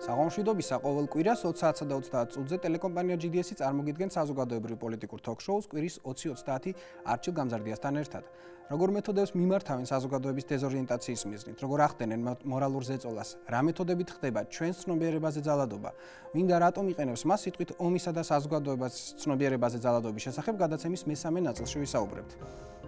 საღამოშვიდობისა ყოველ კვირას 20-სა და 30 წუთზე ტელეკომპანია GDS-ი წარმოგიდგენს საზოგადოებრივ პოლიტიკურ თოქ-შოუს კვირის 20-30 არჩილ გამზარდიასთან ერთად. Როგორ მეთოდებს მიმართავენ საზოგადოების დეზორიენტაციის მიზნით, როგორ ახდენენ მორალურ ზეწოლას, რა მეთოდებით ხდება ჩვენს ცნობიერებაზე ძალადობა, ვინდა რატომ იყენებს მას სიტყვით ომისა და საზოგადოებას ცნობიერებაზე ძალადობის შესახებ გადაცემის მესამე ნაწილში ვისაუბრებთ.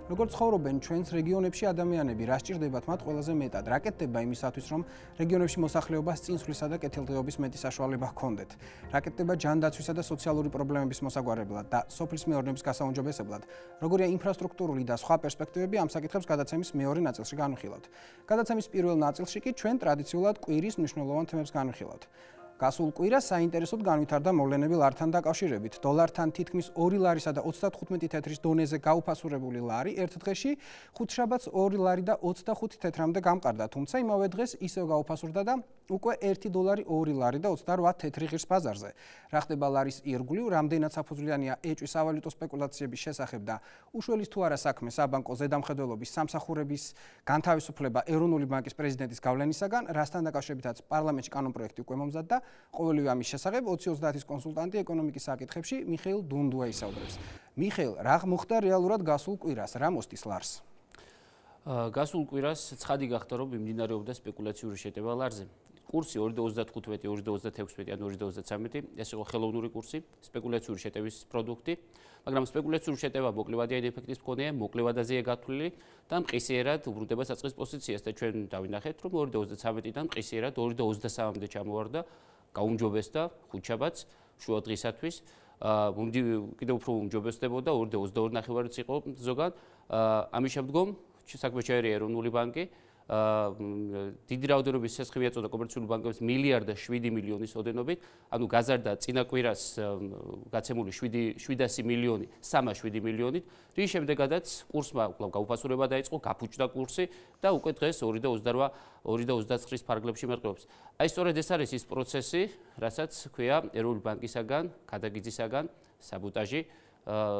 Როგორ ცხოვრობენ ჩვენს რეგიონებში ადამიანები, რა სჭირდებათ მათ ყველაზე მეტად, რა კეთდება იმისათვის, რომ რეგიონებში მოსახლეობას წინსვლისა და კეთილდღეობის მეტი საშუალება ჰქონდეთ, რა კეთდება ჯანდაცვისა და სოციალური პრობლემების მოსაგვარებლად და სოფლის მეურნეობის გასაუმჯობესებლად, როგორია ინფრასტრუქტურული და სხვა პერსპექტივები ამ საკითხებს გადაცემის მეორე ნაწილში განვიხილავთ. გადაცემის პირველ ნაწილში კი ჩვენ ტრადიციულად კვირის მნიშვნელოვან თემებს განვიხილავთ. Გასულ კვირას საინტერესოდ განვითარდა მოვლენები ლართან დაკავშირებით. დოლართან თითქმის 2 ლარისა და 35 თეთრის დონეზე გაუფასურებული ლარი ერთ დღეში ხუთშაბათს 2 ლარი და 25 თეთრამდე გამყარდა, თუმცა იმავე დღეს ისევ გაუფასურდა და უკვე 1 დოლარი 2 ლარი და 28 თეთრი ღირს ბაზარზე. რა ხდება ლარის ირგვლივ, რამდენად საფუძვლიანია ეჭვის სავალუტო სპეკულაციების შესახებ და უშველის თუ არა საქმე საბანკო ზედამხედველობის სამსახურების განთავისუფლება ეროვნული ბანკის პრეზიდენტის გავლენისაგან, რასთან დაკავშირებითაც პარლამენტში კანონპროექტი უკვე მომზადდა. ყოველივე ამის შესახებ 20-30-ის კონსულტანტი ეკონომიკის საკითხებში მიხეილ დუნდუა ისაუბრებს. მიხეილ, რა მოხდა რეალურად გასულ კვირას, რა მოსდის ლარს? გასულ კვირას ცხადი გახდა, რომ მიმდინარეობდა სპეკულაციური შეტევა ლარზე. კურსი 2.35, 2.36 ან 2.33 ეს იყო ხელოვნური კურსი, სპეკულაციური შეტევის პროდუქტი, მაგრამ სპეკულაციური შეტევა მოკლევადიან ეფექტის მქონეა, მოკლევადაზეა გათვლილი და მყისიერად უბრუნდება საწყის პოზიციას და ჩვენ დავინახეთ, რომ 2.33-დან მყისიერად 2.23-მდე ჩამოვარდა, გაუმჯობესდა ხუთშაბათს შუა დღისათვის, კიდევ უფრო უმჯობესდებოდა 2.22-ნახევარიც იყო ზოგან, ამის შემდგომ საქმე ჩაერია ეროვნული ბანკი, დიდი რაოდენობის სესხი ეწოდა კომერციული ბანკებს 1.7 მილიონის ოდენობით, ანუ გაზარდა წინა კვირას გაცემული 700 მილიონი 307 მილიონით, რის შემდეგაც კურსმა კვლავ გაუფასურება დაიწყო, გაფუჭდა კურსი და უკვე დღეს 2.28, 2.29-ის ფარგლებში მერყეობს. აი სწორედ ეს არის ის პროცესი, რასაც ქვია ეროვნული ბანკისაგან, ქადაგიძისაგან საბოტაჟი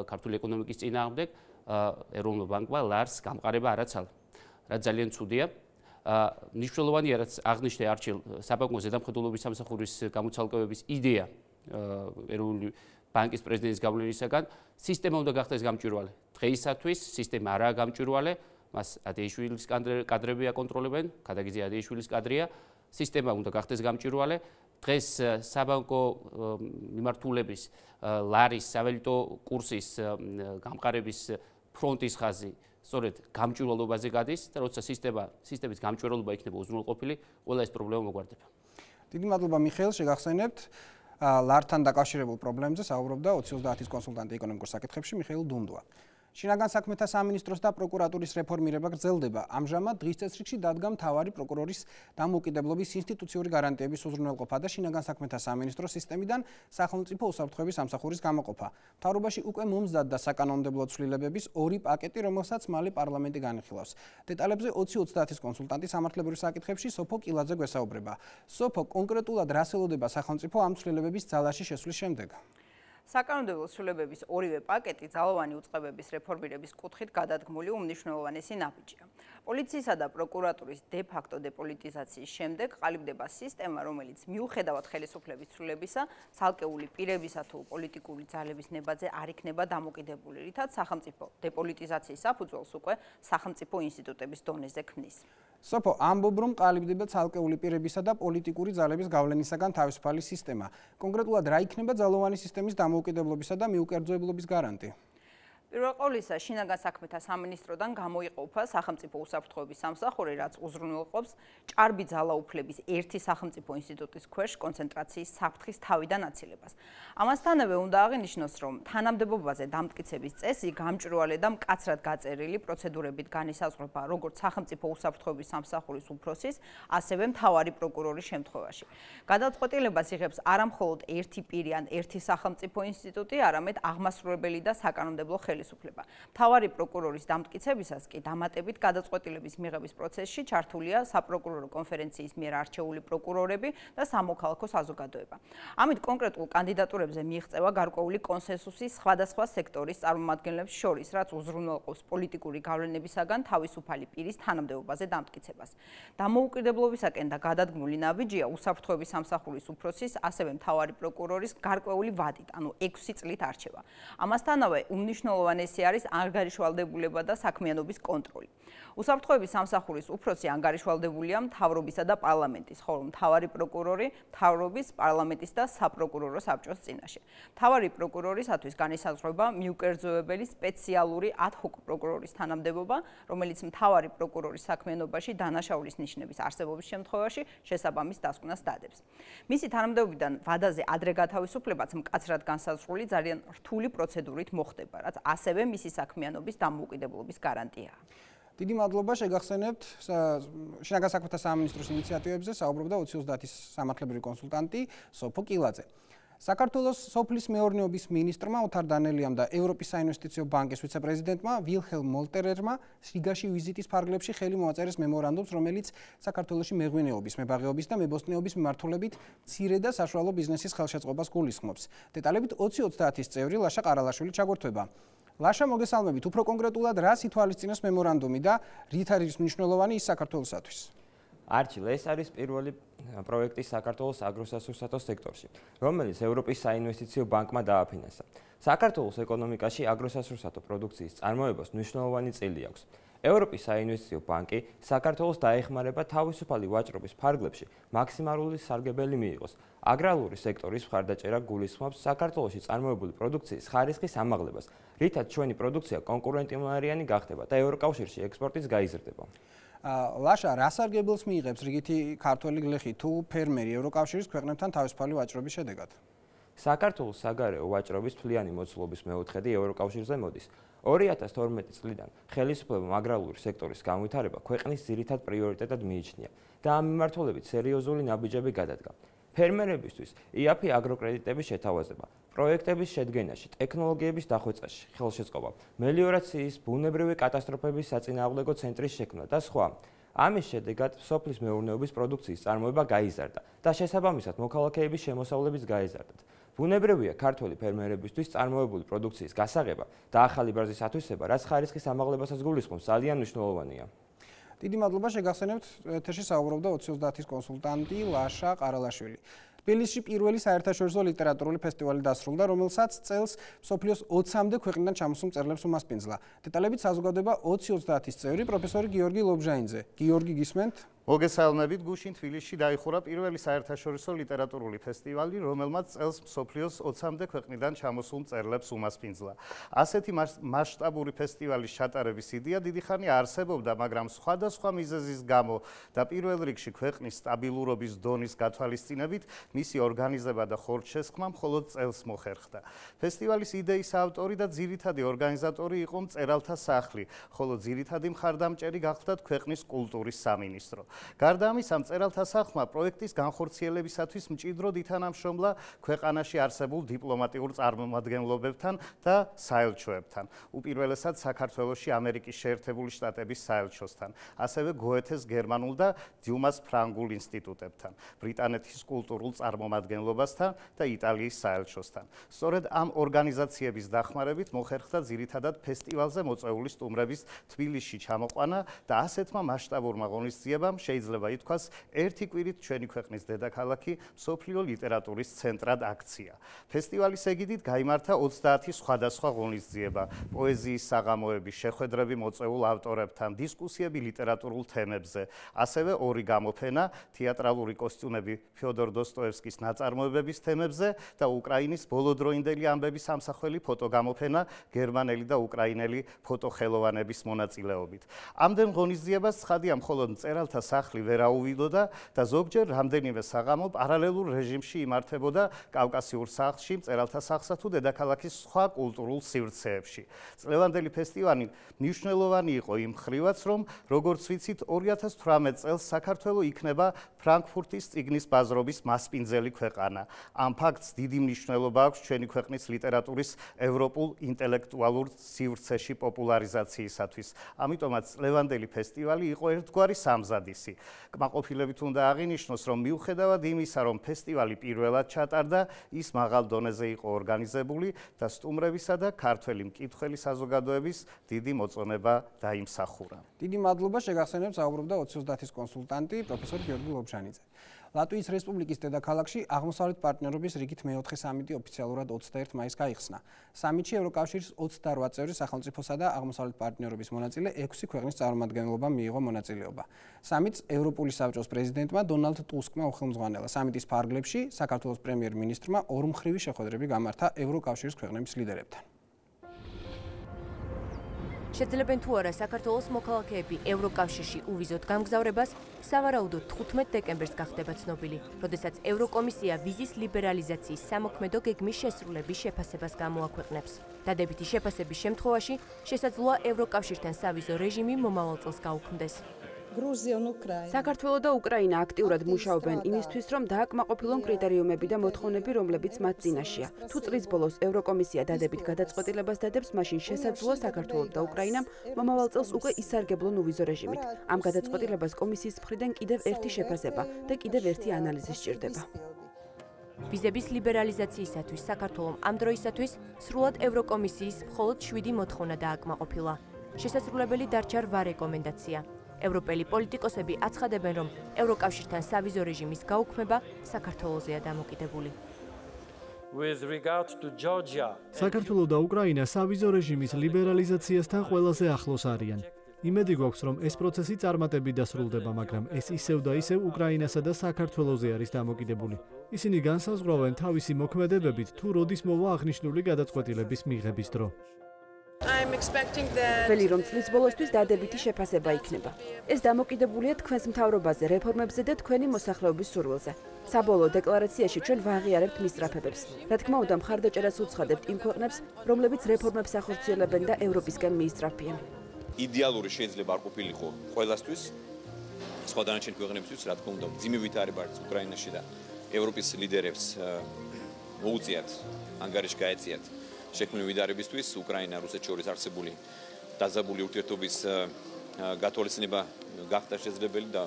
ქართული ეკონომიკის წინააღმდეგ ეროვნულ ბანკმა ლარს გამყარება არაცალა. რაც ძალიან ცუდია. მნიშვნელოვანია, რაც აღნიშნე არჩილ საბანკო ზედამხედველობის სამსახურის გამოცალკევების იდეა ეროვნული ბანკის პრეზიდენტის გავლენისაგან, სისტემა უნდა გახდეს გამჭვირვალე. დღეისათვის სისტემა არაა გამჭვირვალე, მას ადეიშვილის კადრები აკონტროლებენ, ქადაგიძე ადეიშვილის კადრია, სისტემა უნდა გახდეს გამჭვირვალე. დღეს საბანკო მიმართულების ლარის სავალუტო კურსის გამყარების ფრონტის ხაზი სწორედ გამჭვირვალობაზე გადის და როცა სისტემის გამჭვირვალობა იქნება უზრუნველყოფილი, ყველა ეს პრობლემა მოგვარდება. დიდი მადლობა მიხეილ, შეგახსენებთ ლართან დაკავშირებულ პრობლემებზე საუბრობდა 20-30-ის კონსულტანტი ეკონომიკურ საკითხებში მიხეილ დუნდუა. შინაგან საქმეთა სამინისტროს და პროკურატურის რეფორმირება გრძელდება. ამჟამად დღის წესრიგში დადგა მთავარი პროკურორის დამოუკიდებლობის ინსტიტუციური გარანტიების უზრუნველყოფა და შინაგან საქმეთა სამინისტროს სისტემიდან სახელმწიფო უსაფრთხოების სამსახურის გამოყოფა. მთავრობაში უკვე მომზადდა საკანონმდებლო ცვლილებების 2 პაკეტი, რომელსაც მალე პარლამენტი განიხილავს. დეტალებზე 20-30-ის კონსულტანტი სამართლებრივ საკითხებში სოფო კილაძე გვესაუბრება. სოფო, კონკრეტულად რას ელოდება სახელმწიფო ამ ცვლილებების ძალაში შესვლის შემდეგ? საკანონმდებლო ცვლილებების ორივე პაკეტი ძალოვანი უწყებების რეფორმირების კუთხით გადადგმული უმნიშვნელოვანესი ნაბიჯია. პოლიციისა და პროკურატურის დე-ფაქტო დეპოლიტიზაციის შემდეგ ყალიბდება სისტემა, რომელიც მიუხედავად ხელისუფლების ცვლილებისა, ცალკეული პირებისა თუ პოლიტიკური ძალების ნებაზე არ იქნება დამოკიდებული, რითაც სახელმწიფო დეპოლიტიზაციის საფუძველს უკვე სახელმწიფო ინსტიტუტების დონეზე ქმნის. სოფო, ამბობ, რომ ყალიბდება ცალკეული პირებისა და პოლიტიკური ძალების გავლენისაგან თავისუფალი სისტემა. კონკრეტულად რა იქნება ძალოვანი სისტემის დამოუკიდებლობისა და მიუკერძოებლობის გარანტი? პირველ ყოვლისა, შინაგან საქმეთა სამინისტროდან გამოიყოფა სახელმწიფო უსაფრთხოების სამსახური, რაც უზრუნველყოფს ჭარბი ძალაუფლების ერთი სახელმწიფო ინსტიტუტის ქვეშ კონცენტრაციის საფრთხის თავიდან აცილებას. ამასთანავე უნდა აღინიშნოს, რომ თანამდებობაზე დამტკიცების წესი გამჭვირვალე და მკაცრად გაწერილი პროცედურებით განისაზღვრება როგორც სახელმწიფო უსაფრთხოების სამსახურის უფროსის, ასევე მთავარი პროკურორის შემთხვევაში. გადაწყვეტილებას იღებს არა მხოლოდ ერთი პირი ან ერთი სახელმწიფო ინსტიტუტი, არამედ აღმასრულებელი და საკანონმდებლო ხელისუფლება. ხელისუფლება. მთავარი პროკურორის დამტკიცებისას კი დამატებით გადაწყვეტილების მიღების პროცესში ჩართულია საპროკურორო კონფერენციის მიერ არჩეული პროკურორები და სამოქალაქო საზოგადოება. ამით კონკრეტულ კანდიდატურებზე მიიღწევა გარკვეული კონსენსუსი სხვადასხვა სექტორის წარმომადგენლებს შორის, რაც უზრუნველყოფს პოლიტიკური გავლენებისაგან თავისუფალი პირის თანამდებობაზე დამტკიცებას. დამოუკიდებლობისაკენ და გადადგმული ნაბიჯია უსაფრთხოების სამსახურის უფროსის, ასევე მთავარი პროკურორის გარკვეული ვადით, ანუ 6 წლით არჩევა. ამასთანავე უმნიშვნელოვანესი არის ანგარიშვალდებულება და საქმიანობის კონტროლი. უსაფრთხოების სამსახურის უფროსი ანგარიშვალდებულია მთავრობისა და პარლამენტის, ხოლო მთავარი პროკურორი მთავრობის, პარლამენტის და საპროკურორო საბჭოს წინაშე. მთავარი პროკურორისათვის განისაზღვრება მიუკერძოებელი სპეციალური ad-hoc პროკურორის თანამდებობა, რომელიც მთავარი პროკურორის საქმიანობაში დანაშაულის ნიშნების არსებობის შემთხვევაში შესაბამის დასკვნას დადებს. მისი თანამდებობიდან ვადაზე ადრე გათავისუფლებაც მკაცრად განსაზღვრული ძალიან რთული პროცედურით მოხდება, რაც ასევე მისი საქმიანობის დამოუკიდებლობის გარანტიაა. დიდი მადლობა, შეგახსენებთ შინაგან საქმეთა სამინისტროს ინიციატივებზე საუბრობდა 2030-ის სამართლებრივი კონსულტანტი სოფო კილაძე. საქართველოს სოფლის მეურნეობის მინისტრმა ოთარ დანელიამ და ევროპის საინვესტიციო ბანკის ვიცე-პრეზიდენტმა ვილჰელმ მოლტერერმა რიგაში ვიზიტის ფარგლებში ხელი მოაწერეს მემორანდუმს, რომელიც საქართველოში მეღვინეობის, მებაღეობის და მებოსტნეობის მიმართულებით მცირე და საშუალო ბიზნესის ხელშეწყობას გულისხმობს. დეტალებით 2030-ის წევრი ლაშა ყარალაშვილი ჩაგვერთვება. ლაშა, მოგესალმებით, უფრო კონკრეტულად რას ითვალისწინებს მემორანდუმი და რით არის მნიშვნელოვანი ის საქართველოსათვის? არჩილ, ეს არის პირველი პროექტი საქართველოს აგროსასურსათო სექტორში, რომელიც ევროპის საინვესტიციო ბანკმა დააფინანსა. საქართველოს ეკონომიკაში აგროსასურსათო პროდუქციის წარმოებას მნიშვნელოვანი წილი აქვს. ევროპის საინვესტიციო ბანკი საქართველოს დაეხმარება თავისუფალი ვაჭრობის ფარგლებში მაქსიმალური სარგებელი მიიღოს. აგრარული სექტორის მხარდაჭერა გულისხმობს საქართველოში წარმოებული პროდუქციის ხარისხის ამაღლებას, რითაც ჩვენი პროდუქცია კონკურენტუნარიანი გახდება და ევროკავშირში ექსპორტიც გაიზრდება. ლაშა, რა სარგებელს მიიღებს რიგითი ქართველი გლეხი თუ ფერმერი ევროკავშირის ქვეყნებთან თავისუფალი ვაჭრობის შედეგად? საქართველოს საგარეო ვაჭრობის თვლიანი მოცულობის მეოთხედი ევროკავშირზე მოდის. 2012 წლიდან ხელისუფლებამ აგრარული სექტორის განვითარება ქვეყნის ძირითად პრიორიტეტად მიიჩნია და ამ მიმართულებით სერიოზული ნაბიჯები გადადგა. ფერმერებისთვის იაფი აგროკრედიტების შეთავაზება, პროექტების შედგენაში, ტექნოლოგიების დახვეწაში, ხელშეწყობა, მელიორაციის, ბუნებრივი კატასტროფების საწინააღმდეგო ცენტრის შექმნა და სხვა. ამის შედეგად სოფლის მეურნეობის პროდუქციის წარმოება გაიზარდა და შესაბამისად მოქალაქეების შემოსავლებიც გაიზარდათ. ბუნებრივია ქართველი ფერმერებისთვის წარმოებული პროდუქციის გასაღება და ახალი ბაზრის ათვისება, რაც ხარისხის ამაღლებასაც გულისხმობს, ძალიან მნიშვნელოვანია. დიდი მადლობა, შეგახსენებთ, ეთერში საუბრობდა 2030-ის კონსულტანტი ლაშა ყარალაშვილი. თბილისში პირველი საერთაშორისო ლიტერატურული ფესტივალი დასრულდა, რომელსაც წელს მსოფლიოს 20-მდე ქვეყნიდან ჩამოსულ მწერლებს უმასპინძლა. დეტალებით საზოგადოება 2030-ის წევრი პროფესორი გიორგი ლობჟაინძე. გიორგი, გისმენთ? მოგესალმებით, გუშინ თბილისში დაიხურა პირველი საერთაშორისო ლიტერატურული ფესტივალი, რომელმაც წელს მსოფლიოს 20-მდე ქვეყნიდან ჩამოსულ მწერლებს უმასპინძლა. ასეთი მასშტაბური ფესტივალის ჩატარების იდეა დიდი ხანი არსებობდა, მაგრამ სხვადასხვა მიზეზის გამო და პირველ რიგში ქვეყნის სტაბილურობის დონის გათვალისწინებით მისი ორგანიზება და ხორცშესხმა მხოლოდ წელს მოხერხდა. ფესტივალის იდეის ავტორი და ძირითადი ორგანიზატორი იყო მწერალთა სახლი, ხოლო ძირითადი მხარდამჭერი გახლდათ ქვეყნის კულტურის სამინისტრო. გარდა ამისა, მწერალთა სახლმა პროექტის განხორციელებისათვის მჭიდროდ ითანამშრომლა ქვეყანაში არსებულ დიპლომატიურ წარმომადგენლობებთან და საელჩოებთან, უპირველესად საქართველოში ამერიკის შეერთებული შტატების საელჩოსთან, ასევე გოეთეს გერმანულ და დიუმას ფრანგულ ინსტიტუტებთან, ბრიტანეთის კულტურულ წარმომადგენლობასთან და იტალიის საელჩოსთან. სწორედ ამ ორგანიზაციების დახმარებით მოხერხდა ძირითადად ფესტივალზე მოწვეული სტუმრების თბილისში ჩამოყვანა და ასეთმა მასშტაბურმა ღონისძიებამ შეიძლება ითქვას, ერთი კვირით ჩვენი ქვეყნის დედაქალაქი მსოფლიო ლიტერატურის ცენტრად აქცია. ფესტივალის ეგიდით გაიმართა 30 სხვადასხვა ღონისძიება, პოეზიის საღამოები, შეხვედრები მოწვეულ ავტორებთან, დისკუსიები ლიტერატურულ თემებზე, ასევე ორი გამოფენა, თეატრალური კოსტიუმები ფიოდორ დოსტოევსკის ნაწარმოებების თემებზე და უკრაინის ბოლოდროინდელი ამბების სამსახველი ფოტოგამოფენა გერმანელი და უკრაინელი ფოტოხელოვანების მონაწილეობით. ამდენ ღონისძიებას ცხადია მხოლოდ მწერალთა სახლი ვერ აუვიდოდა და ზოგჯერ რამდენიმე საღამო პარალელურ რეჟიმში იმართებოდა კავკასიურ სახლში, მწერალთა სახლსა თუ დედაქალაქის სხვა კულტურულ სივრცეებში. წლევანდელი ფესტივალი მნიშვნელოვანი იყო იმ მხრივაც, რომ როგორც ვიცით, 2018 წელს საქართველო იქნება ფრანკფურტის წიგნის ბაზრობის მასპინძელი ქვეყანა. ამ ფაქტს დიდი მნიშვნელობა აქვს ჩვენი ქვეყნის ლიტერატურის ევროპულ ინტელექტუალურ სივრცეში პოპულარიზაციისათვის. ამიტომაც წლევანდელი ფესტივალი იყო ერთგვარი სამზადისი. კმაყოფილებით უნდა აღინიშნოს, რომ მიუხედავად იმისა, რომ ფესტივალი პირველად ჩატარდა, ის მაღალ დონეზე იყო ორგანიზებული და სტუმრებისა და ქართველი მკითხველი საზოგადოების დიდი მოწონება დაიმსახურა. დიდი მადლობა შეგახსენებთ, საუბრობდა 2030-ის კონსულტანტი პროფესორი გიორგი ლობჟანიძე. ლატვიის რესპუბლიკის დედაქალაქში აღმოსავლეთ პარტნიორობის რიგით მეოთხე სამიტი ოფიციალურად 21 მაისს გაიხსნა. სამიტში ევროკავშირის 28 წევრი სახელმწიფოსა და აღმოსავლეთ პარტნიორობის მონაწილე 6 ქვეყნის წარმომადგენლობამ მიიღო მონაწილეობა. სამიტს ევროპული საბჭოს პრეზიდენტმა დონალდ ტუსკმა უხელმძღვანელა. სამიტის ფარგლებში საქართველოს პრემიერ-მინისტრმა ორმხრივი შეხვედრები გამართა ევროკავშირის ქვეყნების ლიდერებთან. შეძლებენ თუ არა საქართველოს მოქალაქეები ევროკავშირში უვიზოთ გამგზავრებას, სავარაუდოდ 15 დეკემბერს გახდება ცნობილი, როდესაც ევროკომისია ვიზის ლიბერალიზაციის სამოქმედო გეგმის შესრულების შეფასებას გამოაქვეყნებს. დადებითი შეფასების შემთხვევაში შესაძლოა ევროკავშირთან სავიზო რეჟიმი მომავალ წელს გაუქმდეს. საქართველო და უკრაინა აქტიურად მუშაობენ იმისთვის, რომ დააკმაყოფილონ კრიტერიუმები და მოთხოვნები, რომლებიც მათ წინაშია. თუ წლის ბოლოს ევროკომისია დადებით გადაწყვეტილებას დადებს, მაშინ შესაძლოა საქართველოს და უკრაინამ მომავალ წელს უკვე ისარგებლონ უვიზო რეჟიმით. ამ გადაწყვეტილებას კომისიის მხრიდან კიდევ ერთი შეფასება და კიდევ ერთი ანალიზი სჭირდება. ვიზების ლიბერალიზაციისათვის საქართველომ ამ დროისათვის სრულად ევროკომისიის მხოლოდ 7 მოთხოვნა დააკმაყოფილა. შესაძლებელი დარჩა 8 რეკომენდაცია. ევროპელი პოლიტიკოსები აცხადებენ, რომ ევროკავშირთან სავიზო რეჟიმის გაუქმება საქართველოზეა დამოკიდებული. საქართველო და უკრაინა სავიზო რეჟიმის ლიბერალიზაციასთან ყველაზე ახლოს არიან. იმედი გვაქვს, რომ ეს პროცესი წარმატებით დასრულდება, მაგრამ ეს ისევ და ისევ უკრაინასა და საქართველოზე არის დამოკიდებული. ისინი განსაზღვრავენ თავისი მოქმედებებით, თუ როდის მოვა აღნიშნული გადაწყვეტილების მიღების დრო. ველი რომ წლის ბოლოსთვის დადებითი შეფასება იქნება. ეს დამოკიდებულია თქვენს მთავრობაზე, რეფორმებზე და თქვენი მოსახლეობის სურვილზე. საბოლოო დეკლარაციაში ჩვენ ვაღიარებთ მისწრაფებებს. რა თქმა უნდა, მხარდაჭერას უცხადებთ იმ ქვეყნებს, რომლებიც რეფორმებს ახორციელებენ და ევროპისკენ მიისწრაფიან. იდეალური შეიძლება არ ყოფილიყო ყველასთვის, სხვა დანარჩენ ქვეყნებისთვის, რა თქმა უნდა, მძიმე ვითარება არის უკრაინაში და ევროპის ლიდერებს მოუწიათ, ანგარიში გაეწიათ შექმნილი ვითარებისთვის, უკრაინა რუსეთს შორის არსებული დაძაბული ურთიერთობის გათვალისწინება გახდა შესაძლებელი და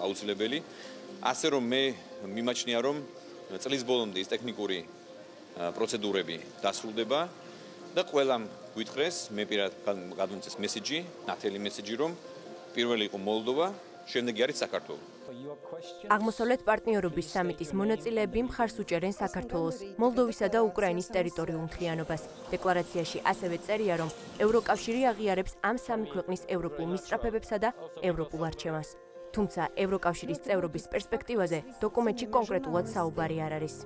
აუცილებელი. ასე რომ მე მიმაჩნია, რომ წლის ბოლომდე ის ტექნიკური პროცედურები დასრულდება და ყველამ გვითხრეს, მე პირადად გადმომწეს მესიჯი, ნათელი მესიჯი, რომ პირველი იყო მოლდოვა, შემდეგი არის საქართველო. აღმოსავლეთ პარტნიორობის სამიტის მონაწილეები მხარს უჭერენ საქართველოს, მოლდოვისა და უკრაინის ტერიტორიულ მთლიანობას. დეკლარაციაში ასევე წერია, რომ ევროკავშირი აღიარებს ამ სამი ქვეყნის ევროპულ მისწრაფებებსა და ევროპულ არჩევანს. თუმცა ევროკავშირის წევრობის პერსპექტივაზე დოკუმენტში კონკრეტულად საუბარი არ არის.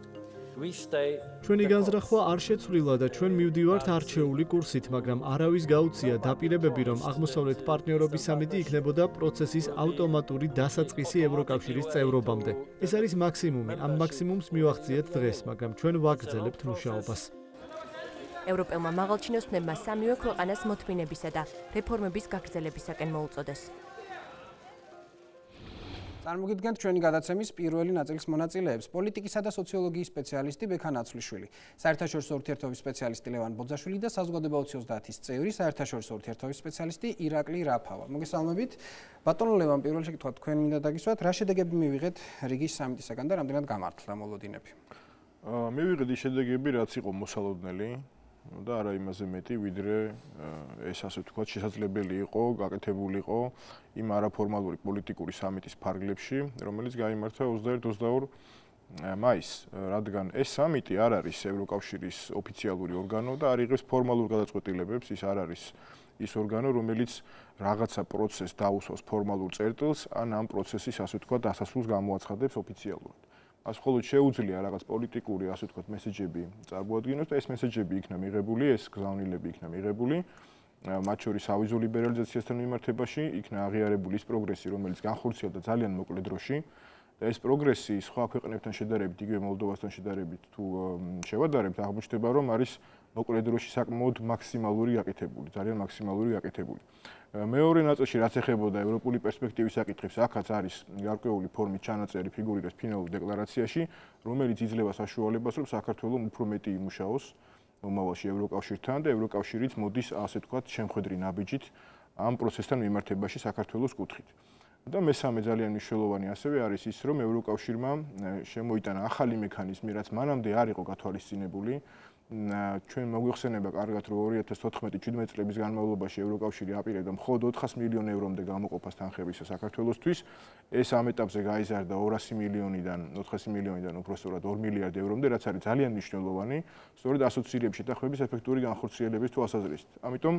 ჩვენი განზრახვა არ შეცვლილა და ჩვენ მივდივართ არჩეული კურსით, მაგრამ არავის გაუწია დაპირებები, რომ აღმოსავლეთ პარტნიორობის სამიტი იქნებოდა პროცესის ავტომატური დასაწყისი ევროკავშირის წევრობამდე. ეს არის მაქსიმუმი, ამ მაქსიმუმს მივახციეთ დღეს, მაგრამ ჩვენ ვაგრძელებთ მუშაობას. ევროპელმა მაღალჩინოსნებმა სამივე ქვეყანას მოთმინებისა და რეფორმების გაგრძელებისაკენ მოუწოდეს. წარმოგიდგენთ ჩვენი გადაცემის პირველი ნაწილის მონაწილეებს, პოლიტიკისა და სოციოლოგიის სპეციალისტი ბექა ნაცვლიშვილი, საერთაშორისო ურთიერთობის სპეციალისტი ლევან ბოძაშვილი და საზოგადოება 2030-ის წევრი, საერთაშორისო ურთიერთობის სპეციალისტი ირაკლი რაფავა. მოგესალმებით. ბატონო ლევან, პირველ შეკითხვად თქვენ მინდა დაგისვათ, რა შედეგები მივიღეთ რიგის სამიტისაგან და რამდენად გამართლა მოლოდინები? მივიღეთ ის შედეგები, რაც იყო მოსალოდნელი. და არა იმაზე მეტი, ვიდრე ეს ასე ვთქვათ, შესაძლებელი იყო, გაკეთებულიყო იმ არაფორმალური პოლიტიკური სამიტის ფარგლებში, რომელიც გაიმართა 21-22 მაისს, რადგან ეს სამიტი არ არის ევროკავშირის ოფიციალური ორგანო და არ იღებს ფორმალურ გადაწყვეტილებებს, ის არ არის ის ორგანო, რომელიც რაღაცა პროცესს დაუსვას ფორმალურ წერტილს, ან ამ პროცესის ასე ვთქვათ, დასასრულს გამოაცხადებს ოფიციალურად. ას მხოლოდ შეუძლია რაღაც პოლიტიკური, ასე ვთქვათ, მესეჯები წარმოადგინოს და ეს მესეჯები იქნა მიღებული, ეს გზავნილები იქნა მიღებული მათ შორის ავიზო ლიბერალიზაციასთან მიმართებაში, იქნა აღიარებული ის პროგრესი, რომელიც განხორციელდა ძალიან მოკლე დროში. და ეს პროგრესი სხვა ქვეყნებთან შედარებით, იგივე მოლდოვასთან შედარებით თუ შევადარებთ, აღმოჩნდება, რომ არის მოკლე დროში საკმაოდ მაქსიმალური გაკეთებული, ძალიან მაქსიმალური გაკეთებული. მეორე ნაწილში, რაც ეხებოდა ევროპული პერსპექტივის საკითხებს, აქაც არის გარკვეული ფორმით ჩანაწერი ფიგურირებს ფინალურ დეკლარაციაში, რომელიც იძლევა საშუალებას, რომ საქართველოს უფრო მეტი იმუშაოს მომავალში ევროკავშირთან და ევროკავშირიც მოდის, ასე ვთქვათ, შემხედრი ნაბიჯით ამ პროცესთან მიმართებაში საქართველოს კუთხით. და მესამე ძალიან მნიშვნელოვანი ასევე არის ის, რომ ევროკავშირმა შემოიტანა ახალი მექანიზმი, რაც მანამდე არ იყო გათვალისწინებული. ჩვენ მოგვიხსენება კარგად, რომ 2014-17 წლების განმავლობაში ევროკავშირი აპირებდა მხოლოდ 400 მილიონ ევრომდე გამოყოფას თანხებისა საქართველოსთვის. ეს ამ ეტაპზე გაიზარდა 200 მილიონიდან 400 მილიონიდან უფრო სწორად 2 მილიარდ ევრომდე, რაც არის ძალიან მნიშვნელოვანი, სწორედ ასოცირების შეთანხმების ეფექტური განხორციელების თვალსაზრისით. ამიტომ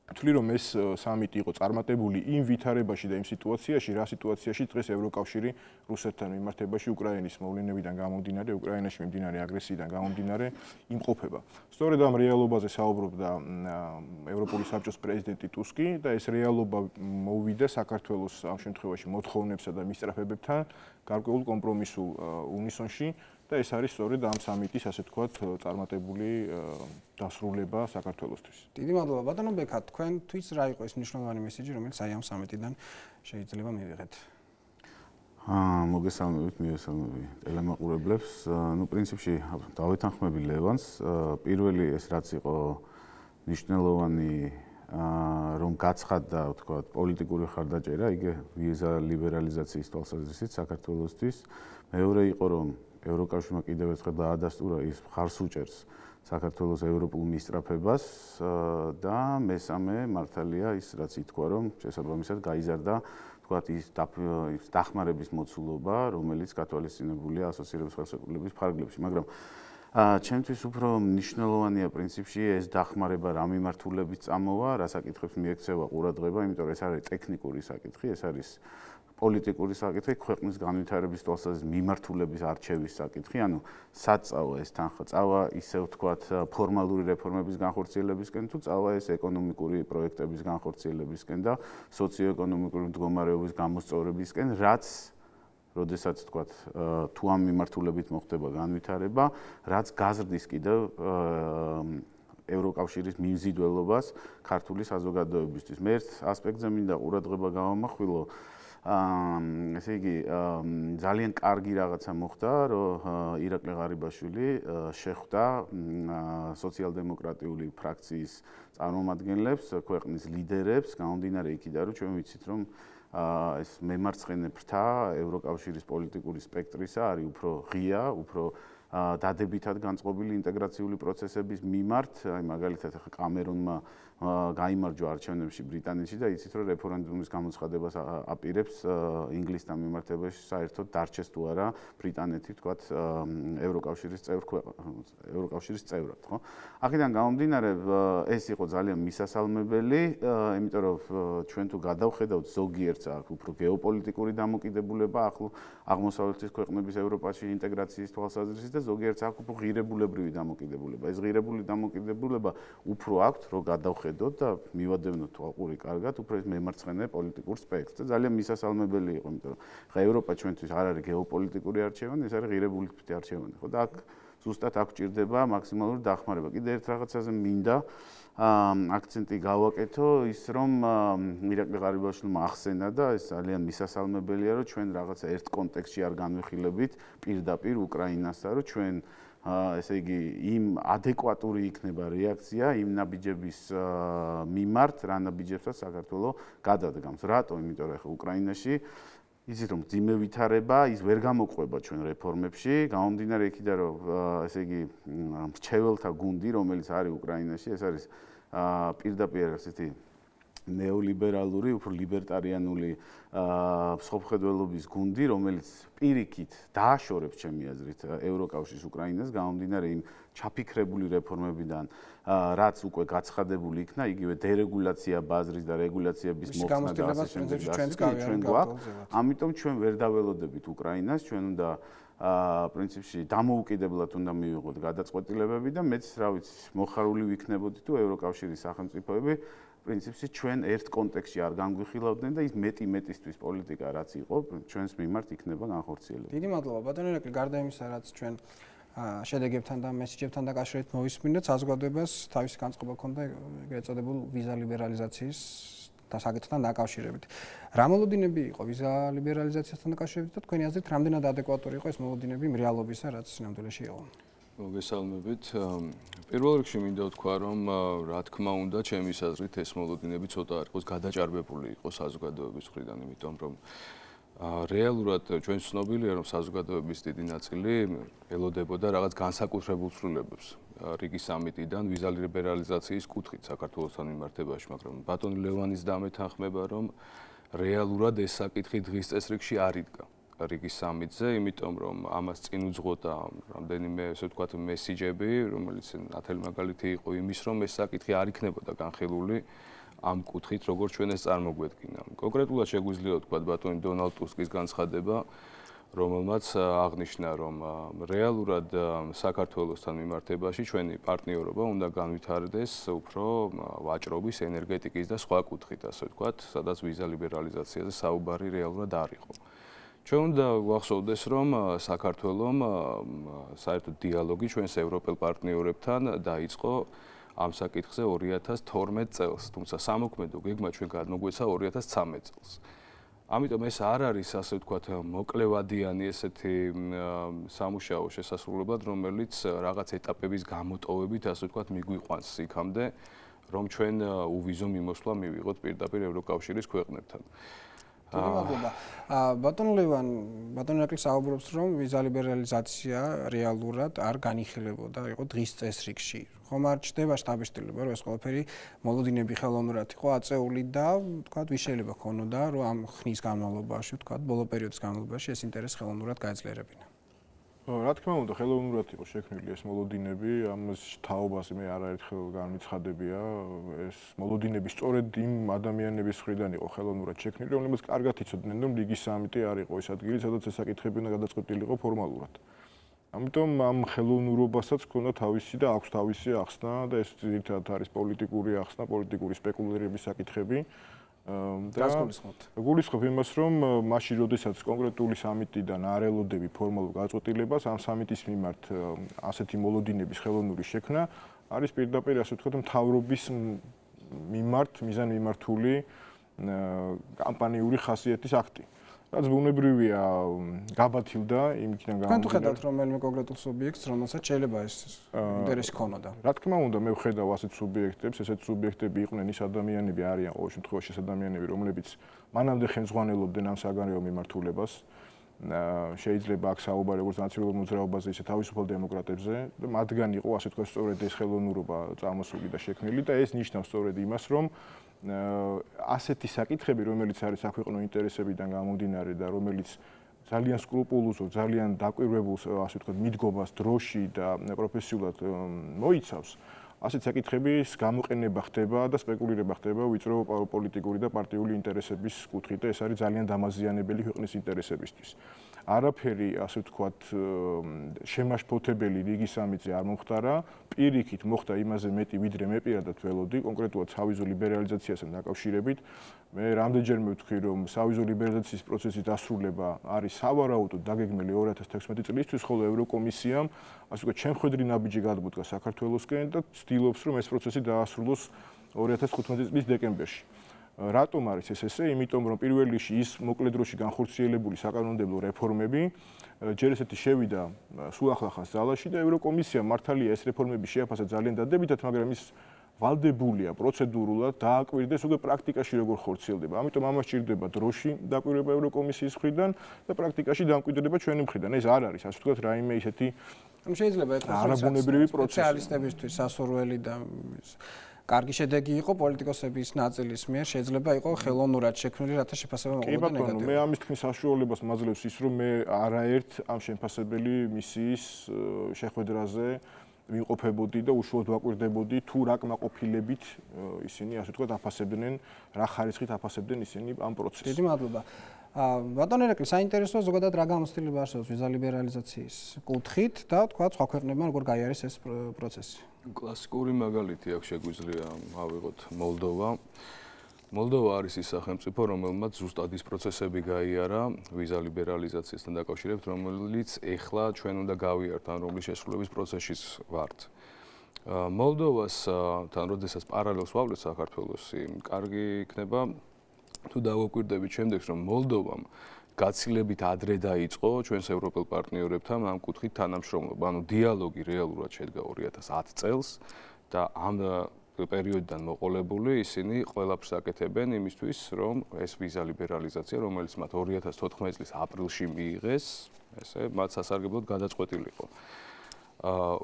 ვთვლი, რომ ეს სამიტი იყო წარმატებული იმ ვითარებაში და იმ სიტუაციაში, რა სიტუაციაში დღეს ევროკავშირი რუსეთთან მიმართებაში უკრაინის მოვლენებიდან გამომდინარე, უკრაინაში მიმდინარე აგრესიიდან გამომდინარე იმყოფება. სწორედ ამ რეალობაზე საუბრობდა ევროპული საბჭოს პრეზიდენტი ტუსკი და ეს რეალობა მოუვიდა საქართველოს ამ შემთხვევაში მოთხოვნებსა და მისწრაფებებთან გარკვეულ კომპრომისულ უნისონში. და ეს არის სწორედ ამ სამიტის, ასე ვთქვათ, წარმატებული დასრულება საქართველოსთვის. დიდი მადლობა ბატონო ბექა, თქვენთვის რა იყო ეს მნიშვნელოვანი მესიჯი, რომელიც აი ამ სამიტიდან შეიძლება მივიღეთ? მოგესალმებით, მივესალმები ტელემაყურებლებს. პრინციპში დავეთანხმები ლევანს. პირველი ეს რაც იყო მნიშვნელოვანი, რომ გაცხადდა, ვთქვათ, პოლიტიკური ხარდაჭერა, იგი ვიზა ლიბერალიზაციის თვალსაზრისით საქართველოსთვის. მეორე იყო, რომ ევროკავშირმა კიდევ ერთხელ დაადასტურა ის მხარს უჭერს საქართველოს ევროპულ მისწრაფებას და მესამე მართალია ის რაც ითქვა, რომ შესაბამისად გაიზარდა თქვათ ის დახმარების მოცულობა, რომელიც გათვალისწინებულია ასოცირების ხელშეკრულების ფარგლებში, მაგრამ ჩემთვის უფრო მნიშვნელოვანია პრინციპში ეს დახმარება რა მიმართულებით წამოვა, რა საკითხებს მიექცევა ყურადღება, იმიტომ რომ ეს არის ტექნიკური საკითხი, ეს არის პოლიტიკური საკითხი, ქვეყნის განვითარების თვალსაზრისით მიმართულების არჩევის საკითხი, ანუ საწავა ეს თანხა, წავა ისე ვთქვათ ფორმალური რეფორმების განხორციელებისკენ თუ წავა ეს ეკონომიკური პროექტების განხორციელებისკენ და სოციო-ეკონომიკური მდგომარეობის გამოსწორებისკენ, რაც როდესაც ვთქვათ თუ ამ მიმართულებით მოხდება განვითარება, რაც გაზრდის კიდევ ევროკავშირის მიმზიდველობას ქართული საზოგადოებისთვის. მე ერთ ასპექტზე მინდა ყურადღება გავამახვილო, ესე იგი ძალიან კარგი რაღაცა მოხდა, რომ ირაკლი ღარიბაშვილი შეხვდა სოციალ-დემოკრატიული ფრაქციის წარმომადგენლებს, ქვეყნის ლიდერებს, გამომდინარე იქიდან, რომ ჩვენ ვიცით, რომ ეს მემარცხენე ფრთა ევროკავშირის პოლიტიკური სპექტრისა არის უფრო ღია, უფრო დადებითად განწყობილი ინტეგრაციული პროცესების მიმართ, აი მაგალითად ახლა კამერონმა გაიმარჯვა არჩევნებში ბრიტანეთში და იცით რომ რეფერენდუმის გამოცხადებას აპირებს ინგლისთან მიმართებაში საერთოდ დარჩეს თუ არა ბრიტანეთი თქვათ ევროკავშირის წევრად, ხო? აქედან გამომდინარე ეს იყო ძალიან მისასალმებელი, იმიტომ რომ ჩვენ თუ გადავხედავთ ზოგიერთს აქ უფრო გეოპოლიტიკური დამოკიდებულება ახლო აღმოსავლეთის ქვეყნების ევროპაში ინტეგრაციის თვალსაზრისით და ზოგიერთს აქ უფრო ღირებულებრივი დამოკიდებულება. ეს ღირებული დამოკიდებულება უფრო აქვთ, რომ გადავხედოთ და მივადევნოთ თვალყური კარგად უფრო ეს მემარცხენე პოლიტიკურ სპექტრს. და ძალიან მისასალმებელი იყო, იმიტომ რომ ხა ევროპა ჩვენთვის არ არის გეოპოლიტიკური არჩევანი, ეს არის ღირებული არჩევანი, ხო? და აქ ზუსტად აქ ჭირდება მაქსიმალური დახმარება. კიდევ ერთ რაღაცაზე მინდა აქცენტი გავაკეთო, ის რომ ირაკლი ღარიბაშვილმა ახსენა და ეს ძალიან მისასალმებელია, რომ ჩვენ რაღაცა ერთ კონტექსტში არ განვიხილებით პირდაპირ უკრაინასთან, რომ ჩვენ ესე იგი იმ ადეკვატური იქნება რეაქცია იმ ნაბიჯების მიმართ, რა ნაბიჯებსაც საქართველოს გადადგამს. რატო? იმიტომ რომ ახლა უკრაინაში იცით რომ ძიმე ვითარება, ის ვერ გამოყვება ჩვენ რეფორმებში, გამომდინარე იქიდან რომ ესე იგი მრჩეველთა გუნდი, რომელიც არის უკრაინაში, ეს არის პირდაპირ ასეთი ნეოლიბერალური, უფრო ლიბერტარიანული მსოფლმხედველობის გუნდი, რომელიც პირიქით დააშორებს ჩემი აზრით ევროკავშირის უკრაინას, გამომდინარე იმ ჩაფიქრებული რეფორმებიდან, რაც უკვე გაცხადებული იქნა, იგივე დერეგულაცია ბაზრის და რეგულაციების მოხსნა და ასე შემდეგ. ამიტომ ჩვენ ვერ დაველოდებით უკრაინას, ჩვენ უნდა პრინციპში დამოუკიდებლად უნდა მივიღოთ გადაწყვეტილებები და მეც რა ვიცი, მოხარული ვიქნებოდი თუ ევროკავშირის სახელმწიფოები პრინციპში ჩვენ ერთ კონტექსტში არ განგვიხილავდნენ და ის მეტისთვის პოლიტიკა რაც იყო ჩვენს მიმართ იქნება განხორციელებული. დიდი მადლობა ბატონო ირაკლი, გარდა იმისა რაც ჩვენ შედეგებთან და მესიჯებთან დაკავშირებით მოვისმინეთ, საზოგადოებას თავისი განწყობა ჰქონდა ეგრეთ წოდებულ ვიზა ლიბერალიზაციის და საკითხთან დაკავშირებით. რა მოლოდინები იყო ვიზა ლიბერალიზაციასთან დაკავშირებით და თქვენი აზრით რამდენად ადეკვატური იყო ეს მოლოდინები იმ რეალობისა, რაც სინამდვილეში იყო? მოგესალმებით. პირველ რიგში მინდა ვთქვა, რომ რა თქმა უნდა, ჩემის აზრით ეს მოლოდინები ცოტა არ იყოს გადაჭარბებული იყო საზოგადოების მხრიდან, იმიტომ რომ რეალურად ჩვენ ცნობილია, რომ საზოგადოების დიდი ნაწილი ელოდებოდა რაღაც განსაკუთრებულ ცვლილებებს რიგის სამიტიდან ვიზა ლიბერალიზაციის კუთხით საქართველოსთან მიმართებაში, მაგრამ ბატონი ლევანის დამეთანხმება, რომ რეალურად ეს საკითხი დღის წესრიგში არ იდგა რიგის სამიტზე, იმიტომ რომ ამას წინ უძღოდა რამდენიმე, ესე ვთქვათ, მესიჯები, რომელიც ნათელი მაგალითი იყო იმის, რომ ეს საკითხი არ იქნებოდა განხილული ამ კუთხით, როგორც ჩვენ ეს წარმოგვედგინა. კონკრეტულად შეგვიძლია ვთქვათ ბატონი დონალდ ტუსკის განცხადება, რომელმაც აღნიშნა, რომ რეალურად საქართველოსთან მიმართებაში ჩვენი პარტნიორობა უნდა განვითარდეს უფრო ვაჭრობის, ენერგეტიკის და სხვა კუთხით, ასე ვთქვათ, სადაც ვიზა ლიბერალიზაციაზე საუბარი რეალურად არ იყო. ჩვენ უნდა გვახსოვდეს, რომ საქართველომ საერთოდ დიალოგი ჩვენს ევროპელ პარტნიორებთან დაიწყო ამ საკითხზე 2012 წელს, თუმცა სამოქმედო გეგმა ჩვენ გადმოგვეცა 2013 წელს. ამიტომ ეს არ არის, ასე ვთქვათ, მოკლევადიანი ესეთი სამუშაო შესასრულებლად, რომელიც რაღაც ეტაპების გამოტოვებით, ასე ვთქვათ, მიგვიყვანს იქამდე, რომ ჩვენ უვიზო მიმოსვლა მივიღოთ პირდაპირ ევროკავშირის ქვეყნებთან. დიდი მადლობა. ბატონ ლევან, ბატონ ირაკლი საუბრობს, რომ ვიზა ლიბერალიზაცია რეალურად არ განიხილებოდა, იყო დღის წესრიგში. ხომ არ ჩნდება შტაბის-შტილება, რომ ეს ყველაფერი მოლოდინები ხელოვნურად იყო აწეული და, ვთქვათ, ვის შეიძლება ქონოდა, რომ ამ ხნის განმავლობაში, ვთქვათ, ბოლო პერიოდის განმავლობაში ეს ინტერესი ხელოვნურად გაეძლიერებინა. რა თქმა უნდა, ხელოვნურად იყო შექმნილი ეს მოლოდინები, ამას თაობას მე არაერთხელ განვიცხადებია, ეს მოლოდინები სწორედ იმ ადამიანების მხრიდან იყო ხელოვნურად შექმნილი, რომლებიც კარგად იცოდნენ, რომ რიგის სამიტი არ იყო ეს ადგილი, სადაც ეს საკითხები უნდა გადაწყვეტილიყო ფორმალურად. ამიტომ ამ ხელოვნურობასაც ჰქონდა თავისი და აქვს თავისი ახსნა და ეს ძირითადად არის პოლიტიკური ახსნა, პოლიტიკური სპეკულირების საკითხები. გულისხმობ იმას, რომ მაშინ, როდესაც კონკრეტული სამიტიდან არ ელოდები ფორმალურ გაწყვეტილებას, ამ სამიტის მიმართ ასეთი მოლოდინების ხელოვნური შექმნა არის პირდაპირ, ასე ვთქვათ, მთავრობის მიმართ მიზანმიმართული კამპანიური ხასიათის აქტი. რაც ბუნებრივია, გაბათილდა იმიქიდან გამომდინარე. თქვენ თუ ხედავთ რომელიმე კონკრეტულ სუბიექტს, რომელსაც შეიძლება ეს ინტერესი ქონოდა? რა თქმა უნდა, მე ვხედავ ასეთ სუბიექტებს, ესეთ სუბიექტები იყვნენ ის ადამიანები, არიან ყოველ შემთხვევაში ეს ადამიანები, რომლებიც მანამდე ხელმძღვანელობდნენ ამ საგარეო მიმართულებას. შეიძლება აქ საუბარი როგორც ნაციონალურ მოძრაობაზე, ისე თავისუფალ დემოკრატებზე და მათგან იყო, ასე ვთქვათ, სწორედ ეს ხელოვნურობა წამოსული და შექმნილი და ეს ნიშნავს სწორედ იმას, რომ ასეთი საკითხები, რომელიც არის საქვეყნო ინტერესებიდან გამომდინარე და რომელიც ძალიან სკრუპულოზურ, ძალიან დაკვირვებულ, ასე ვთქვათ, მიდგომას დროში და პროფესიულად მოიცავს, ასეთ საკითხების გამოყენება ხდება და სპეკულირება ხდება ვიწრო პოლიტიკური და პარტიული ინტერესების კუთხით და ეს არის ძალიან დამაზიანებელი ქვეყნის ინტერესებისთვის. არაფერი, ასე ვთქვათ, შემაშფოთებელი რიგის სამიტზე არ მომხდარა, პირიქით მოხდა იმაზე მეტი, ვიდრე მე პირადად ველოდი, კონკრეტულად სავიზო ლიბერალიზაციასთან დაკავშირებით. მე რამდენჯერმე ვთქვი, რომ სავიზო ლიბერალიზაციის პროცესის დასრულება არის სავარაუდოდ დაგეგმილი 2016 წლისთვის, ხოლო ევროკომისიამ, ასე ვთქვათ, ჩემხედრი ნაბიჯი გადმოდგა საქართველოსკენ და ცდილობს, რომ ეს პროცესი დაასრულოს 2015 წლის დეკემბერში. რატომ არის ეს ესე? იმიტომ რომ პირველ რიგში ის მოკლე დროში განხორციელებული საკანონმდებლო რეფორმები ჯერ ესეთი შევიდა სულ ახლახანს ძალაში და ევროკომისია მართალია ეს რეფორმები შეაფასა ძალიან დადებითად, მაგრამ ის ვალდებულია პროცედურულად დააკვირდეს უკვე პრაქტიკაში როგორ ხორციელდება. ამიტომ ამას ჭირდება დროში დაკვირვება ევროკომისიის მხრიდან და პრაქტიკაში დამკვიდრება ჩვენი მხრიდან. ეს არ არის, ასე ვთქვათ, რაიმე ისეთი შეიძლება ეთქოს არაბუნებრივი პროცესი. სპეციალისტებისთვის სასურველი და კარგი შედეგი იყო პოლიტიკოსების ნაწილის მიერ, შეიძლება იყო ხელოვნურად შექმნილი, რათა შეფასება მოყოლოდა ნეგატიურად. კი ბატონო, მე ამის თქმის საშუალებას მაძლევს ის, რომ მე არაერთ ამ შეფასებელი მისიის შეხვედრაზე ვიმყოფებოდი და უშუალოდ ვაკვირდებოდი თუ რა კმაყოფილებით ისინი, ასე ვთქვათ, აფასებდნენ, რა ხარისხით აფასებდნენ ისინი ამ პროცესს. დიდი მადლობა. ბატონ ერეკლი, საინტერესოა ზოგადად რა გამოცდილება არსებობს ვიზა ლიბერალიზაციის კუთხით და თქვა სხვა ქვეყნებმა როგორ გაიარეს ეს პროცესი. კლასიკური მაგალითი აქ შეგვიძლია ავიღოთ მოლდოვა. მოლდოვა არის ის სახელმწიფო, რომელმაც ზუსტად ის პროცესები გაიარა ვიზა ლიბერალიზაციასთან დაკავშირებით, რომელიც ეხლა ჩვენ უნდა გავიართ, ან რომლის შესრულების პროცესშიც ვართ. მოლდოვასთან, როდესაც პარალელს ვავლეთ საქართველოს, კარგი იქნება თუ დავაკვირდებით შემდეგს, რომ მოლდოვამ გაცილებით ადრე დაიწყო ჩვენს ევროპელ პარტნიორებთან ამ კუთხით თანამშრომლობა. ანუ დიალოგი რეალურად შედგა 2010 წელს და ამ პერიოდიდან მოყოლებული ისინი ყველაფერს აკეთებენ იმისთვის, რომ ეს ვიზა ლიბერალიზაცია, რომელიც მათ 2014 წლის აპრილში მიიღეს, ესე მათ სასარგებლოდ გადაწყვეტილიყო.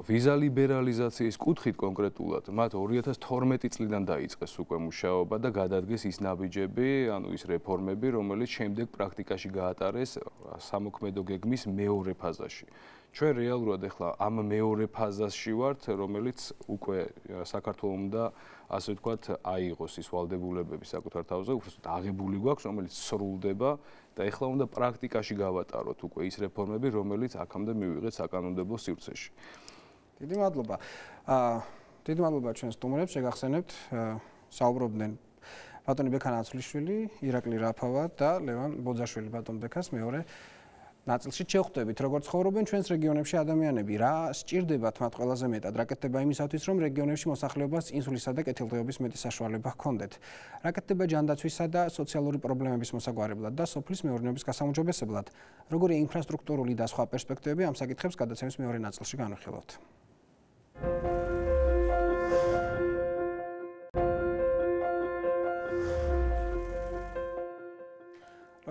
ვიზა ლიბერალიზაციის კუთხით კონკრეტულად მათ 2012 წლიდან დაიწყეს უკვე მუშაობა და გადადგეს ის ნაბიჯები, ანუ ის რეფორმები, რომელიც შემდეგ პრაქტიკაში გაატარეს სამოქმედო გეგმის მეორე ფაზაში. ჩვენ რეალურად ახლა ამ მეორე ფაზაში ვართ, რომელიც უკვე საქართველოს უნდა ასე ვთქვათ, აიღოს ის ვალდებულებები საკუთარ თავზე, უბრალოდ აღებული გვაქვს, რომელიც სრულდება და ახლა უნდა პრაქტიკაში გავატაროთ უკვე ის რეფორმები, რომელიც აქამდე მივიღეთ საკანონმდებლო სივრცეში. დიდი მადლობა. დიდი მადლობა ჩვენ სტუმრებს, შეგახსენებთ, საუბრობდნენ ბატონი ბექა ნაცვლიშვილი, ირაკლი რაფავა და ლევან ბოძაშვილი ბატონ ბექას მეორე ნაწილში შევხვდებით, როგორც ცხოვრობენ ჩვენს რეგიონებში ადამიანები, რა სჭირდებათ მათ ყველაზე მეტად, რა კეთდება იმისათვის, რომ რეგიონებში მოსახლეობას ინსულისა და კეთილდღეობის მეტი საშუალება ჰქონდეთ. რა კეთდება ჯანდაცვისა და სოციალური პრობლემების მოსაგვარებლად და სოფლის მეურნეობის გასაუმჯობესებლად. როგორია ინფრასტრუქტურული და სხვა პერსპექტივები, ამ საკითხებს გადაცემის მეორე ნაწილში განვიხილავთ.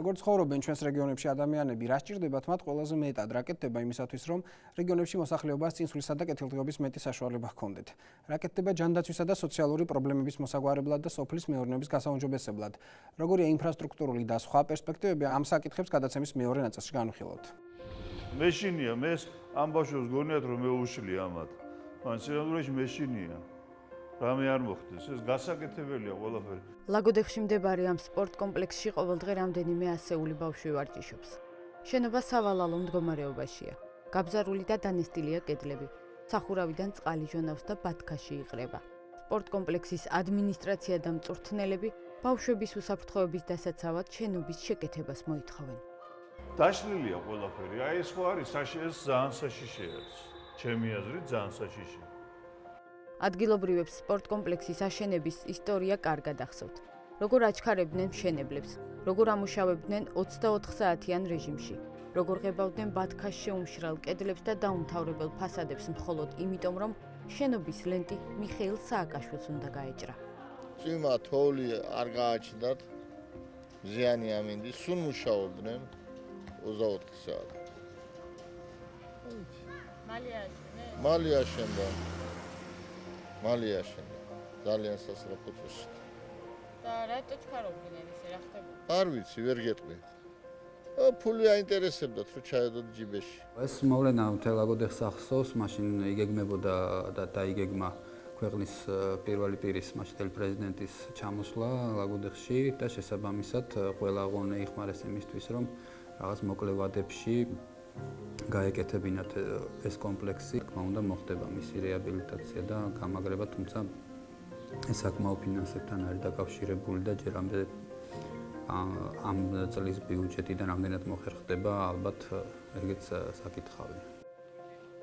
როგორც ცხოვრობენ ჩვენს რეგიონებში ადამიანები, რა სჭირდებათ მათ ყველაზე მეტად, რა კეთდება იმისათვის, რომ რეგიონებში მოსახლეობას წინსვლისა და კეთილდღეობის მეტი საშუალება ჰქონდეთ. რა კეთდება ჯანდაცვისა და სოციალური პრობლემების მოსაგვარებლად და სოფლის მეურნეობის გასაუმჯობესებლად. როგორია ინფრასტრუქტურული და სხვა პერსპექტივები, ამ საკითხებს გადაცემის მეორე ნაწილში განვიხილავთ. მეშინია, მე ამ ბავშვებს გონიათ რომ მეუშლი ამათ. მან სიამოვნებაში მეშინია. რამე არ მოხდეს, ეს გასაკეთებელია ყველაფერი. ლაგოდეხში მდებარე ამ სპორტ კომპლექსში ყოველდღე რამდენიმე ასეული ბავშვი ვარჯიშობს. შენობა სავალალო მდგომარეობაშია. გაბზარული და დანესტილია კედლები. სახურავიდან წყალი ჟონავს და ბათქაში იყრება. სპორტ კომპლექსის ადმინისტრაცია და მწვრთნელები ბავშვების უსაფრთხოების დასაცავად შენობის შეკეთებას მოითხოვენ. დაშლილია ყველაფერი. აი ეს ხო არის ეს ძალიან საშიშია. ჩემი აზრით ძალიან საშიშია. ადგილობრივებს სპორტ კომპლექსის აშენების ისტორია კარგად ახსოვთ. როგორ აჩქარებდნენ მშენებლებს, როგორ ამუშავებდნენ 24 საათიან რეჟიმში, როგორ ღებავდნენ ბათქას შეუმშრალ კედლებს და დაუმთავრებელ ფასადებს მხოლოდ იმიტომ, რომ შენობის ლენტი მიხეილ სააკაშვილს უნდა გაეჭრა. წვიმა თოვლი არ გააჩნდათ, ზიანი ამინდი, სულ მუშაობდნენ 24 საათი. მალე აშენდა. ძალიან სასწრაფო წესი. და რატო ჩქარობდნენ ესე რა ხდებოდა? არ ვიცი, ვერ გეტყვი. ფული აინტერესებდათ, რომ ჩაედოთ ჯიბეში. ეს მოვლენა მთელ ლაგოდეხს ახსოვს, მაშინ იგეგმებოდა და დაიგეგმა ქვეყნის პირველი პირის მაშინდელი პრეზიდენტის ჩამოსვლა ლაგოდეხში და შესაბამისად ყველა ღონე იხმარეს იმისთვის, რომ რაღაც მოკლე ვადებში გაეკეთებინათ ეს კომპლექსი, თქმა უნდა მოხდება მისი რეაბილიტაცია და გამაგრება, თუმცა ეს საკმაო ფინანსებთან არის დაკავშირებული და ჯერამდე ამ წლის ბიუჯეტიდან რამდენად მოხერხდება, ალბათ ეგეც საკითხავია.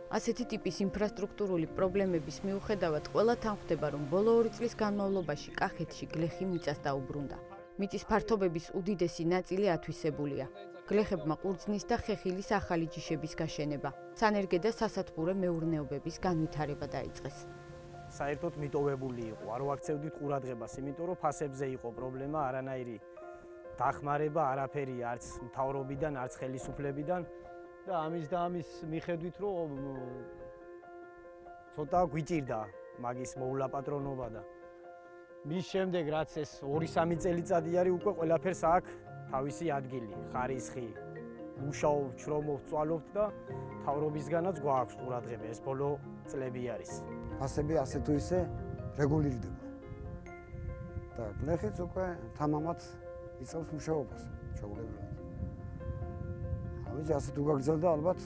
ასეთი ტიპის ინფრასტრუქტურული პრობლემების მიუხედავად ყველა თანხმდება, რომ ბოლო 2 წლის განმავლობაში კახეთში გლეხი მიწას დაუბრუნდა. მიწის ფართობების უდიდესი ნაწილი ათვისებულია. გლეხებმა ყურძნის და ხეხილის ახალი ჯიშების გაშენება, სანერგე და სასათბურე მეურნეობების განვითარება დაიწყეს. საერთოდ მიტოვებული იყო, არ ვაქცევდით ყურადღებას, იმიტომ რომ ფასებზე იყო პრობლემა, არანაირი დახმარება არაფერი არც მთავრობიდან, არც ხელისუფლებიდან და ამის მიხედვით, რომ ცოტა გვიჭირდა მაგის მოულაპატრონობა და მის შემდეგ რაც ეს 2-3 წელიწადი არის უკვე ყველაფერს აქვს თავისი ადგილი, ხარისხი, მუშაობ, ჩრომობ, წვალობთ და მთავრობისგანაც გვაქვს ყურადღება, ეს ბოლო წლები არის. ფასები ასე თუ ისე რეგულირდება. და გლეხიც უკვე თამამად იწყებს მუშაობას, ჩვეულებრივად. ვიცი, ასე თუ გაგრძელდა ალბათ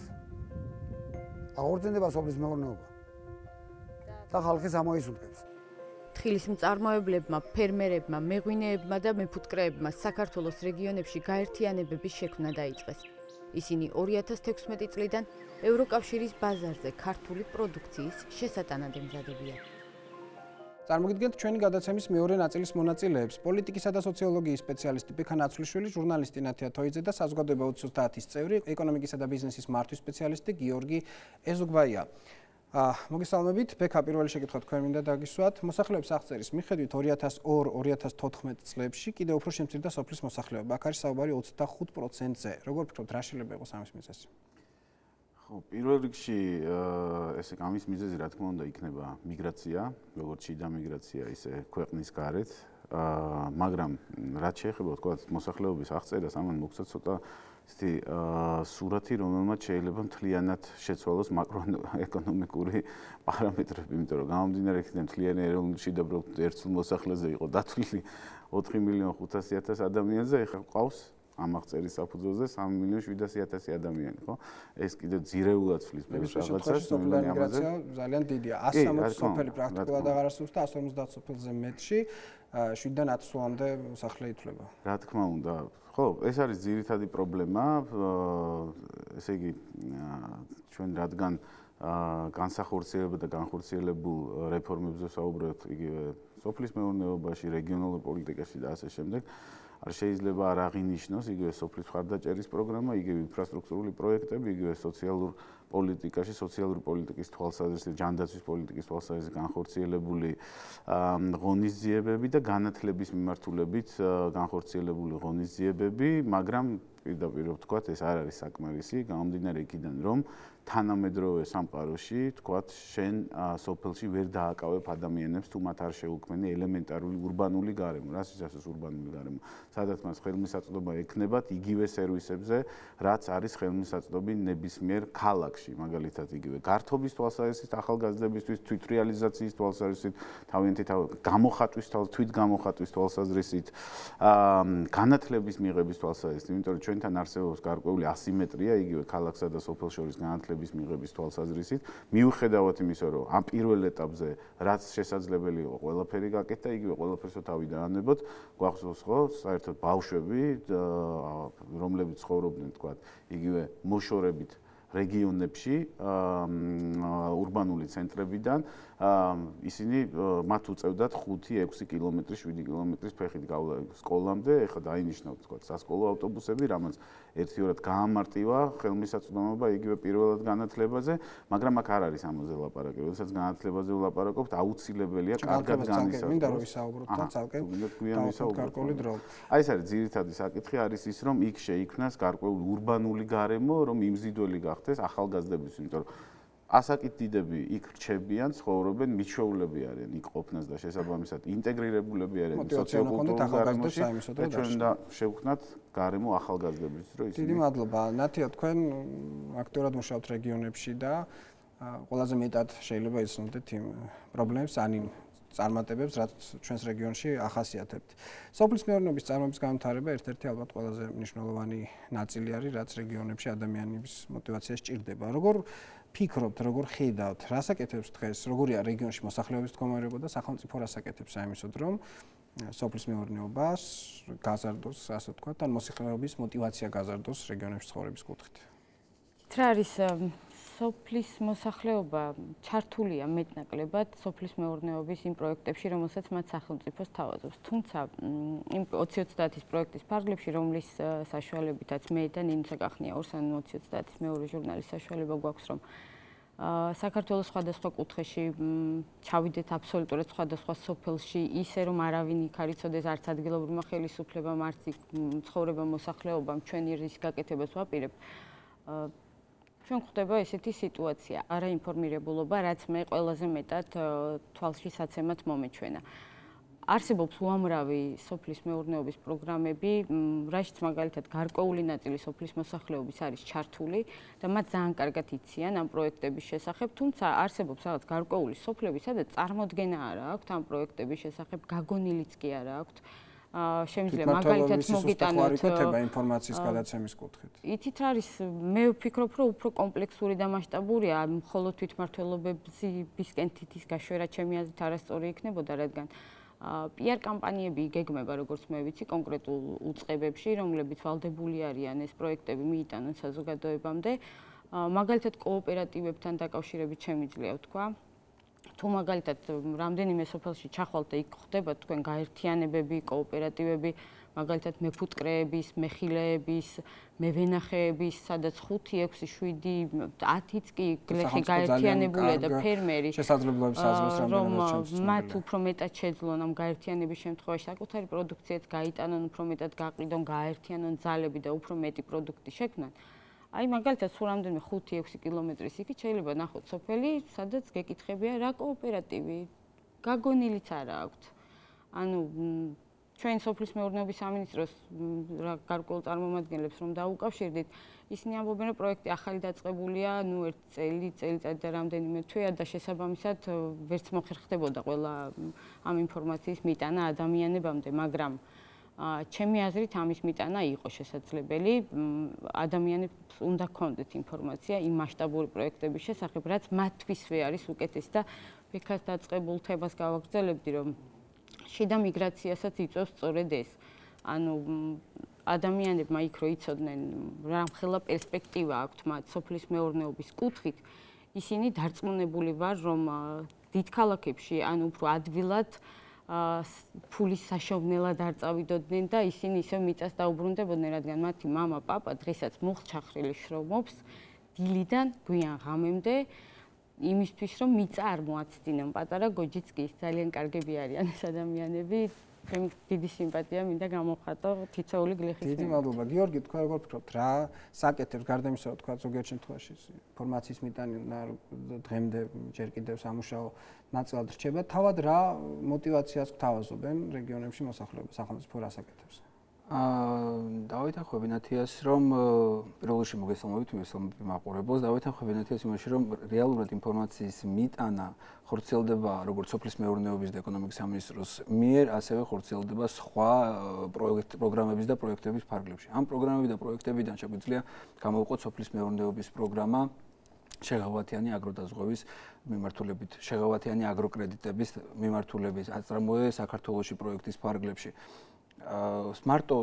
აღორძინდება სოფლის მეურნეობა. და ხალხის ამოისურვებს. თხილის მწარმოებლებმა, ფერმერებმა, მეღვინეებმა და მეფუტკრეებმა საქართველოს რეგიონებში გაერთიანებების შექმნა დაიწყეს. ისინი 2016 წლიდან ევროკავშირის ბაზარზე ქართული პროდუქციის შესატანად ემზადებიან. წარმოგიდგენთ ჩვენი გადაცემის მეორე ნაწილის მონაწილეებს. პოლიტიკისა და სოციოლოგიის სპეციალისტი ბექა ნაცვლიშვილი, ჟურნალისტი ნათია თოიძე და საზოგადოება 2030-ის წევრი, ეკონომიკისა და ბიზნესის მართვის სპეციალისტი გიორგი ეზუგბაია. მოგესალმებით, ბექა პირველი შეკითხვა თქვენ მინდა დაგისვათ. მოსახლეობის აღწერის მიხედვით 2002-2014 წლებში კიდევ უფრო შემცირდა სოფლის მოსახლეობა. აქ არის საუბარი 25%-ზე. როგორ ფიქრობთ, რა შეიძლება იყოს ამის მიზეზი? პირველ რიგში ესე ამის მიზეზი რა თქმა უნდა იქნება მიგრაცია, როგორც შიდა მიგრაცია, ისე ქვეყნის გარეთ. მაგრამ რაც შეეხება თქვა მოსახლეობის აღწერას, ამან მოგცა ცოტა ისეთი სურათი, რომელმაც შეიძლება მთლიანად შეცვალოს მაკროეკონომიკური პარამეტრები, იმიტომ რომ გამომდინარე იქიდან მთლიანი ეროვნული შიდა პროდუქტი ერთ მოსახლეზე იყო დათვლილი 4.500.000 ადამიანზე, ეხლა ყავს ამ აღწერის საფუძველზე 3.700.000 ადამიანი, ხო? ეს კიდე ძირეულად ცვლის ბევრ რაღაცას, სოფლიო მიგრაცია ძალიან დიდია. 160 სოფელი პრაქტიკულად აღარ არსებობს და 150 სოფელზე მეტში 7-დან 10 სულამდე მოსახლე ითვლება. რა თქმა უნდა, ხო, ეს არის ძირითადი პრობლემა, ესე იგი ჩვენ რადგან განსახორციელება და განხორციელებულ რეფორმებზე საუბრობთ იგივე სოფლის მეურნეობაში, რეგიონულ პოლიტიკაში და ასე შემდეგ. არ შეიძლება არ აღინიშნოს იგივე სოფლის მხარდაჭერის პროგრამა, იგივე ინფრასტრუქტურული პროექტები, იგივე სოციალურ პოლიტიკაში, სოციალური პოლიტიკის თვალსაზრისით, ჯანდაცვის პოლიტიკის თვალსაზრისით განხორციელებული ღონისძიებები და განათლების მიმართულებით განხორციელებული ღონისძიებები, მაგრამ პირდაპირ ვთქვათ, ეს არ არის საკმარისი, გამომდინარე იქიდან, რომ თანამედროვე სამყაროში, ვთქვათ, შენ სოფელში ვერ დააკავებ ადამიანებს, თუ მათ არ შეუქმენი ელემენტარული ურბანული გარემო, რაც ისე ურბანული გარემო, სადაც მას ხელმისაწვდომობა ექნებათ იგივე სერვისებზე, რაც არის ხელმისაწვდომი ნებისმიერ ქალაქში, მაგალითად იგივე გართობის თვალსაზრისით, ახალგაზრდებისთვის, თვითრეალიზაციის თვალსაზრისით, თავიანთი თვითგამოხატვის თვალსაზრისით, განათლების მიღების თვალსაზრისით, იმიტომ რომ ჩვენთან არსებობს გარკვეული ასიმეტრია იგივე ქალაქსა და სოფელს შორის განათლების მიღების თვალსაზრისით, მიუხედავად იმისა, რომ ამ პირველ ეტაპზე რაც შესაძლებელი იყო, ყველაფერი გაკეთდა, იგივე ყველაფერს თავი დაანებოთ, გვახსოვს ხო, საერთოდ ბავშვები, რომლებიც ცხოვრობდნენ, თქვათ, იგივე მოშორებით რეგიონებში, ურბანული ცენტრებიდან, ისინი მათ უწევდათ 5-6 კილომეტრის, 7 კილომეტრის ფეხით გავლა სკოლამდე, ეხლა დაინიშნავთ, თქვათ, სასკოლო ავტობუსები, რამაც ერთიორად გაამარტივა ხელმისაწვდომობა იგივე პირველად განათლებაზე, მაგრამ აქ არ არის ამაზე ლაპარაკი. როდესაც განათლებაზე ვლაპარაკობთ, აუცილებელია კარგად განისაზღვროს. მინდა რომ ვისაუბროთ და ცალკე გარკვეული დრო. აი ეს არის ძირითადი საკითხი, არის ის, რომ იქ შეიქმნას გარკვეული ურბანული გარემო, რომ იმზიდველი გახდეს ახალგაზრდების, იმიტომ რომ ასაკით დიდები იქ რჩებიან, ცხოვრობენ, მიჩვეულები არიან იქ ყოფნას და შესაბამისად ინტეგრირებულები არიან სოციოკულტურულ გარემოში და ჩვენ უნდა შევქმნათ გარემო ახალგაზრდებისთვის, რომ ისინი. დიდი მადლობა. ნათია, თქვენ აქტიურად მუშაობთ რეგიონებში და ყველაზე მეტად შეიძლება იცნობდეთ იმ პრობლემებს, ან წარმატებებს, რაც ჩვენს რეგიონში ახასიათებთ. სოფლის მეურნეობის წარმოების განვითარება ერთ-ერთი ალბათ ყველაზე მნიშვნელოვანი ნაწილი არის, რაც რეგიონებში ადამიანების მოტივაციას ჭირდება. როგორ ფიქრობთ, როგორ ხედავთ, რას აკეთებს დღეს, როგორია რეგიონში მოსახლეობის მდგომარეობა და სახელმწიფო რას აკეთებს ამისოდ, რომ სოფლის მეურნეობას გაზარდოს, ასე ვთქვათ, ან მოსახლეობის მოტივაცია გაზარდოს რეგიონებში ცხოვრების კუთხით? რა არის სოფლის მოსახლეობა ჩართულია მეტნაკლებად სოფლის მეურნეობის იმ პროექტებში, რომელსაც მათ სახელმწიფო სთავაზობს. თუმცა იმ 2030-ის პროექტის ფარგლებში, რომლის საშუალებითაც მე და ნინო საკახნია 2030-ის მეორე ჟურნალის საშუალება გვაქვს, რომ საქართველოს სხვადასხვა კუთხეში ჩავიდეთ აბსოლუტურად სხვადასხვა სოფელში, ისე რომ არავინ იქ არ იცოდეს არც ადგილობრივმა ხელისუფლებამ, არც ცხოვრება მოსახლეობამ ჩვენი რის გაკეთებას ვაპირებთ. ჩვენ გვხვდება ესეთი სიტუაცია, არაინფორმირებულობა, რაც მე ყველაზე მეტად თვალში საცემად მომეჩვენა. არსებობს უამრავი სოფლის მეურნეობის პროგრამები, რაშიც მაგალითად გარკვეული ნაწილი სოფლის მოსახლეობის არის ჩართული და მათ ძალიან კარგად იციან ამ პროექტების შესახებ, თუმცა არსებობს რაღაც გარკვეული სოფლები, სადაც წარმოდგენა არ აქვთ ამ პროექტების შესახებ, გაგონილიც კი არ აქვთ. შემიძლია მაგალითად მოგიტანოთ ინფორმაციის გადაცემის კუთხით. იცით რა არის, მე ვფიქრობ, რომ უფრო კომპლექსური და მასშტაბურია, მხოლოდ თვითმმართველობებისკენ თითის გაშვერა ჩემი აზრით არასწორი იქნებოდა, რადგან PR კამპანიები იგეგმება, როგორც მე ვიცი, კონკრეტულ უწყებებში, რომლებიც ვალდებული არიან ეს პროექტები მიიტანონ საზოგადოებამდე. მაგალითად კოოპერატივებთან დაკავშირებით შემიძლია ვთქვა. თუ მაგალითად რამდენიმე სოფელში ჩახვალთ და იქ ხდება თქვენ გაერთიანებები, კოოპერატივები, მაგალითად მეფუტკრეების, მეხილეების, მევენახეების, სადაც 5, 6, 7, 10-იც კი გლეხი გაერთიანებულია და ფერმერი შესაძლებლობებს აძლევს რამდენადაც მათ უფრო მეტად შეძლონ ამ გაერთიანების შემთხვევაში საკუთარი პროდუქციაც გაიტანონ, უფრო მეტად გაყიდონ, გაერთიანონ ძალები და უფრო მეტი პროდუქტი შექმნან. აი მაგალითად სულ რამდენიმე 5-6 კილომეტრის იქით შეიძლება ნახოთ სოფელი, სადაც გეკითხებია რა კოოპერატივი, გაგონილიც არა აქვთ. ანუ ჩვენ სოფლის მეურნეობის სამინისტროს გარკვეულ წარმომადგენლებს რომ დაუკავშირდით, ისინი ამბობენ, რომ პროექტი ახალი დაწყებულია, ნუ ერთ წელიწად და რამდენიმე თვეა და შესაბამისად ვერც მოხერხდებოდა ყველა ამ ინფორმაციის მიტანა ადამიანებამდე, მაგრამ ჩემი აზრით ამის მიტანა იყო შესაძლებელი. ადამიანებს უნდა ქონდეთ ინფორმაცია იმ მასშტაბური პროექტების შესახებ, რაც მათთვისვე არის უკეთესი და ფიქრას დაწყებულ თემას გავაგრძელებდი, რომ შიდა მიგრაციასაც იწვევს სწორედ ეს. ანუ ადამიანებმა იქ რო იცოდნენ რა მხელა პერსპექტივა აქვთ მათ სოფლის მეურნეობის კუთხით, ისინი დარწმუნებული ვარ, რომ დიდ ქალაქებში ანუ უფრო ადვილად ფულის საშოვნელად არ წავიდოდნენ და ისინი ისევ მიწას დაუბრუნდებოდნენ, რადგან მათი მამა, პაპა დღესაც მუხტ-ჩახრილი შრომობს დილიდან გვიან ღამემდე იმისთვის, რომ მიწა არ მოაცდინონ. პატარა გოჯიც კი ძალიან კარგები არიან ეს ადამიანები. ჩემი დიდი სიმპათია მინდა გამოვხატო თითოეული გლეხის. დიდი მადლობა. გიორგი, თქვენ როგორ ფიქრობთ, რა საკეთებს გარდა იმისა, რომ თქვა ზოგიერთ შემთხვევაში ინფორმაციის მიტანა დღემდე ჯერ კიდევ სამუშაო ნაწილად რჩება, თავად რა მოტივაციას გთავაზობენ რეგიონებში მოსახლეობა, სახელმწიფო რა საკეთებს? დავითანხმები ნათიას, რომ პირველ რიგში მოგესალმებით მაყურებელს, დავითანხმები ნათიას იმაში, რომ რეალურად ინფორმაციის მიტანა ხორციელდება როგორც სოფლის მეურნეობის და ეკონომიკის სამინისტროს მიერ, ასევე ხორციელდება სხვა პროგრამების და პროექტების ფარგლებში. ამ პროგრამები და პროექტებიდან შეგვიძლია გამოვყოთ სოფლის მეურნეობის პროგრამა შეღავათიანი აგროდაზღვევის მიმართულებით, შეღავათიანი აგროკრედიტების მიმართულებით, აწარმოე საქართველოში პროექტის ფარგლებში. მარტო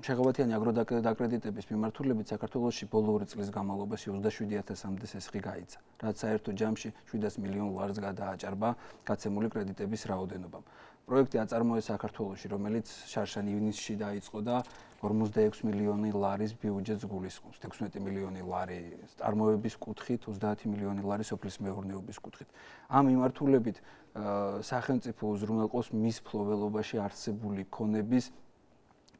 შეღავათიანი აგროდაკრედიტების მიმართულებით საქართველოში ბოლო 2 წლის განმავლობაში 27,000-მდე სესხი გაიცა, რაც საერთო ჯამში 700 მილიონ ლარს გადააჭარბა გაცემული კრედიტების რაოდენობამ. პროექტი აწარმოეს საქართველოში, რომელიც შარშან ივნისში დაიწყო და 46 მილიონი ლარის ბიუჯეტს გულისხმობს, 16 მილიონი ლარი წარმოების კუთხით, 30 მილიონი ლარი სოფლის მეურნეობის კუთხით. ამ მიმართულებით სახელმწიფო უზრუნველყოფს მის ფლობელობაში არსებული ქონების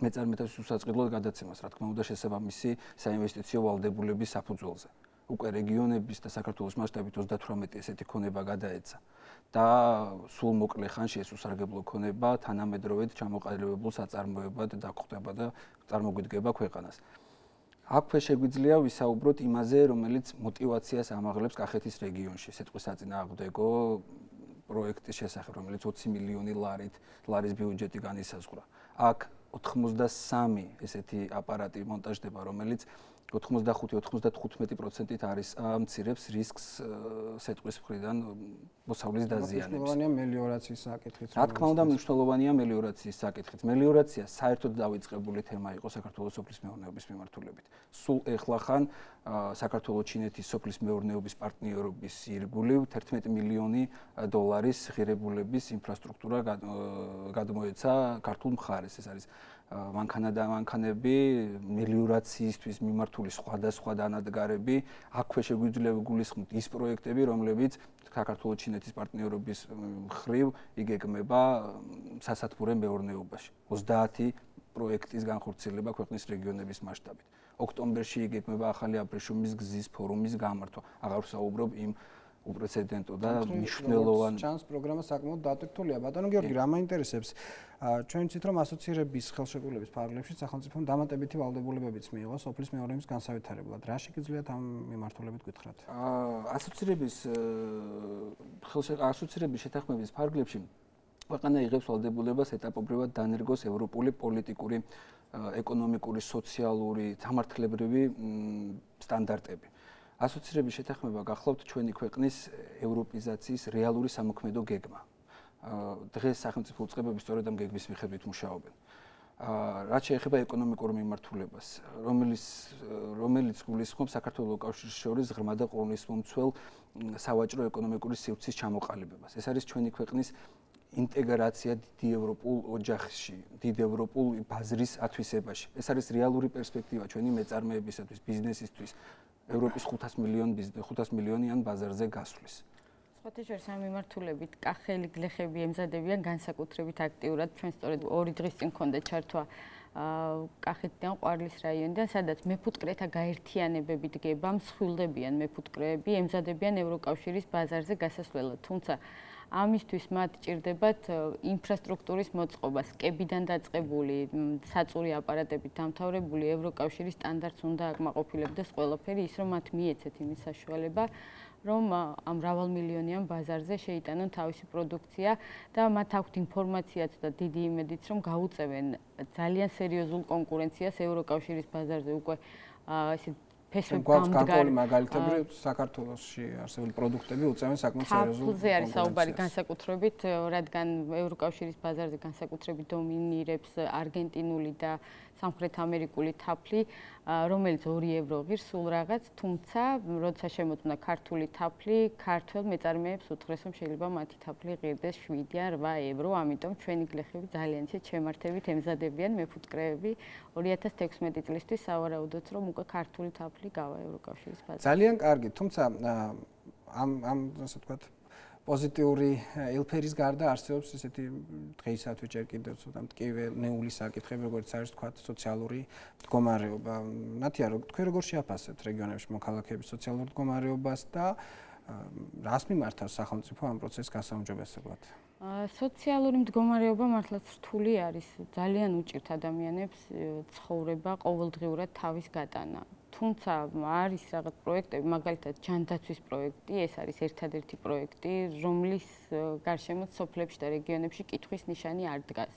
მეწარმეთების უსაწყიდლოდ გადაცემას, რა თქმა უნდა, შესაბამისი საინვესტიციო ვალდებულების საფუძველზე. უკვე რეგიონების და საქართველოს მასშტაბით 38 ესეთი ქონება გადაეცა და სულ მოკლე ხანში ეს უსარგებლო ქონება თანამედროვედ ჩამოყალიბებულ საწარმოებად დაგხვდება და წარმოგვიდგება ქვეყანას. აქვე შეგვიძლია ვისაუბროთ იმაზე, რომელიც მოტივაციას ამაღლებს კახეთის რეგიონში, სიტყვის საწინააღმდეგო პროექტის შესახებ, რომელიც 20 მილიონი ლარის ბიუჯეტი განისაზღვრა. აქ 83 ესეთი აპარატი მონტაჟდება, რომელიც 85-95%-ით არის ამცირებს რისკს სიტყვის მხრიდან მოსავლის დაზიანებას. მნიშვნელოვანია მელიორაციის საკითხიც. რა თქმა უნდა, მნიშვნელოვანია მელიორაციის საკითხიც. მელიორაცია საერთოდ დავიწყებული თემა იყო საქართველოს სოფლის მეურნეობის მიმართულებით. სულ ეხლახან საქართველოს ჩინეთის სოფლის მეურნეობის პარტნიორობის ირგვლივ 11 მილიონი დოლარის ღირებულების ინფრასტრუქტურა გადმოეცა ქართულ მხარეს. ეს არის მანქანა და მანქანები, მელიორაციისთვის მიმართული სხვადასხვა დანადგარები, აქვე შეგვიძლია ვიგულისხმოთ ის პროექტები, რომლებიც საქართველოს ჩინეთის პარტნიორობის მხრივ იგეგმება სასათბურე მეურნეობაში. 30 პროექტის განხორციელება ქვეყნის რეგიონების მასშტაბით. ოქტომბერში იგეგმება ახალი აბრეშუმის გზის ფორუმის გამართვა. აღარ ვსაუბრობ იმ უპრეცედენტო და მნიშვნელოვან ჩანს პროგრამა საკმაოდ დატვირთულია. ბატონო გიორგი, რა მაინტერესებს? ჩვენ ვიცით, რომ ასოცირების ხელშეკრულების ფარგლებში სახელმწიფომ დამატებითი ვალდებულებებიც მიიღო სოფლის მეურნეობის განსავითარებლად. რა შეგიძლიათ ამ მიმართულებით გითხრათ? ასოცირების შეთანხმების ფარგლებში ქვეყანა იღებს ვალდებულებას ეტაპობრივად დანერგოს ევროპული პოლიტიკური, ეკონომიკური, სოციალური, სამართლებრივი სტანდარტები. ასოცირების შეთანხმება გახლავთ ჩვენი ქვეყნის ევროპიზაციის რეალური სამოქმედო გეგმა. დღეს სახელმწიფო უწყებები სწორედ ამ გეგმის მიხედვით მუშაობენ. რაც შეეხება ეკონომიკურ მიმართულებას, რომელიც გულისხმობს საქართველოს კავშირის შორის ღრმა და ყოვლისმომცველ სავაჭრო ეკონომიკური სივრცის ჩამოყალიბებას. ეს არის ჩვენი ქვეყნის ინტეგრაცია დიდი ევროპულ ოჯახში, დიდ ევროპულ ბაზრის ათვისებაში. ეს არის რეალური პერსპექტივა ჩვენი მეწარმეებისათვის, ბიზნესისთვის, ევროპის 500 მილიონიან ბაზარზე გასვლის. სხვათა შორის ამ მიმართულებით კახელი გლეხები ემზადებიან განსაკუთრებით აქტიურად. ჩვენ სწორედ 2 დღის წინ გქონდა ჩართვა კახეთიდან ყვარლის რაიონიდან, სადაც მეფუტკრეთა გაერთიანებები დგება, მსხვილდებიან მეფუტკრეები, ემზადებიან ევროკავშირის ბაზარზე გასასვლელად. თუმცა ამისთვის მათ ჭირდებათ ინფრასტრუქტურის მოწყობა, სკებიდან დაწყებული, საწური აპარატებით დამთავრებული ევროკავშირის სტანდარტს უნდა აკმაყოფილებდეს ყველაფერი, ის რომ მათ მიეცეთ იმის საშუალება, რომ ამ მრავალმილიონიან ბაზარზე შეიტანონ თავისი პროდუქცია და მათ აქვთ ინფორმაციაც და დიდი იმედიც, რომ გაუწევენ ძალიან სერიოზულ კონკურენციას ევროკავშირის ბაზარზე უკვე ესე ფესვებ გამდგარი მაგალითები საქართველოში არსებული პროდუქტები უწევენ საკმაოდ სერიოზულ კონკურენციას. თაფლზე არის საუბარი განსაკუთრებით, რადგან ევროკავშირის ბაზარზე განსაკუთრებით დომინირებს არგენტინული და სამხრეთ ამერიკული თაფლი, რომელიც 2 евро ღირს სულ რაღაც, თუმცა როცა შემოწმდა ქართული თაფლი, ქართველ მეწარმეებს უთხრეს, რომ შეიძლება მათი თაფლი ღირდეს 7 ან 8 евро, ამიტომ ჩვენი გლეხები ძალიან ისე ჩემართებით ემზადებიან მეფუტკრეები 2016 წლისთვის სავარაუდოდ, რომ უკვე ქართული თაფლი გავა ევროკავშირის ბაზარზე. ძალიან კარგი, თუმცა ამ ასე ვთქვათ პოზიტიური ელფერის გარდა არსებობს ესეთი დღეისათვის ჯერ კიდევ ცოტა მტკივნეული საკითხები, როგორც არის თქვათ სოციალური მდგომარეობა. ნათია, თქვენ როგორ შეაფასებთ რეგიონებში მოქალაქეების სოციალურ მდგომარეობას და რას მიმართავს სახელმწიფო ამ პროცესს გასაუმჯობესებლად? სოციალური მდგომარეობა მართლაც რთული არის. ძალიან უჭირთ ადამიანებს ცხოვრება, ყოველდღიურად თავის გატანა. თუმცა არის რაღაც პროექტები, მაგალითად ჯანდაცვის პროექტი, ეს არის ერთადერთი პროექტი, რომლის გარშემო სოფლებში და რეგიონებში კითხვის ნიშანი არ დგას.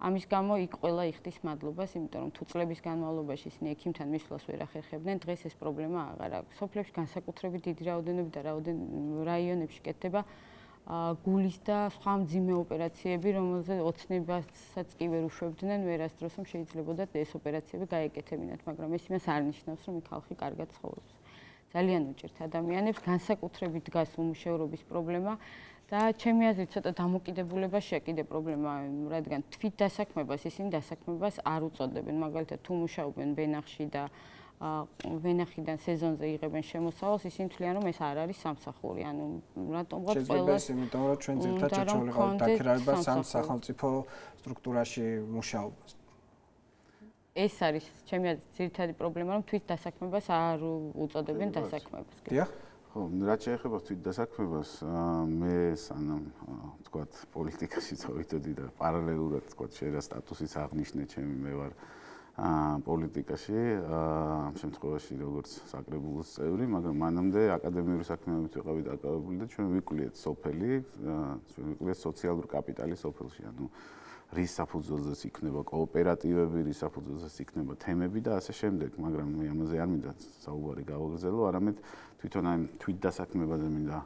ამის გამო იქ ყველა იხდის მადლობას, იმიტომ რომ თუ წლების განმავლობაში ისინი ექიმთან მისვლას ვერ ახერხებდნენ, დღეს ეს პრობლემა აღარ აქვს. სოფლებში განსაკუთრებით დიდი რაოდენობით და რაიონებში კეთდება გულის და სხვა მძიმე ოპერაციები, რომელზე ოცნებასაც კი ვერ უშვებდნენ, ვერასდროს რომ შეიძლებოდა ეს ოპერაციები გაეკეთებინათ, მაგრამ ეს იმას არ ნიშნავს, რომ იქ ხალხი კარგად ცხოვრობს. ძალიან უჭირთ ადამიანებს, განსაკუთრებით დგას უმუშევრობის პრობლემა და ჩემი აზრით ცოტა დამოკიდებულებაშია კიდე პრობლემა, რადგან თვით დასაქმებას ისინი დასაქმებას არ უწოდებენ, მაგალითად თუ მუშაობენ ვენახში და ვენახიდან სეზონზე იღებენ შემოსავალს, ისინი თვლიან, რომ ეს არ არის სამსახური. ანუ რატომღაც ყველას იმიტომ რომ ჩვენ ძირითადად შეჩვეულიყავით დაქირავებას ამ სახელმწიფო სტრუქტურაში მუშაობას. ეს არის ჩემი აზრით ძირითადი პრობლემა, რომ თვით დასაქმებას არ უწოდებენ დასაქმებას. დიახ. ხო, რაც შეეხება თვით დასაქმებას, მე სანამ თქვათ პოლიტიკაში წავიდოდი და პარალელურად თქვათ შეიძლება სტატუსის აღნიშნე ჩემი მე ვარ პოლიტიკაში, ამ შემთხვევაში როგორც საკრებულოს წევრი, მაგრამ მანამდე აკადემიური საქმიანობით ვიყავი დაკავებული და ჩვენ ვიკვლიეთ სოფელი, ჩვენ ვიკვლიეთ სოციალური კაპიტალი სოფელში, ანუ რის საფუძველზეც იქნება კოოპერატივები, რის საფუძველზეც იქნება თემები და ასე შემდეგ, მაგრამ მე ამაზე არ მინდა საუბარი გავაგრძელო, არამედ თვითონ აი თვით დასაქმებაზე მინდა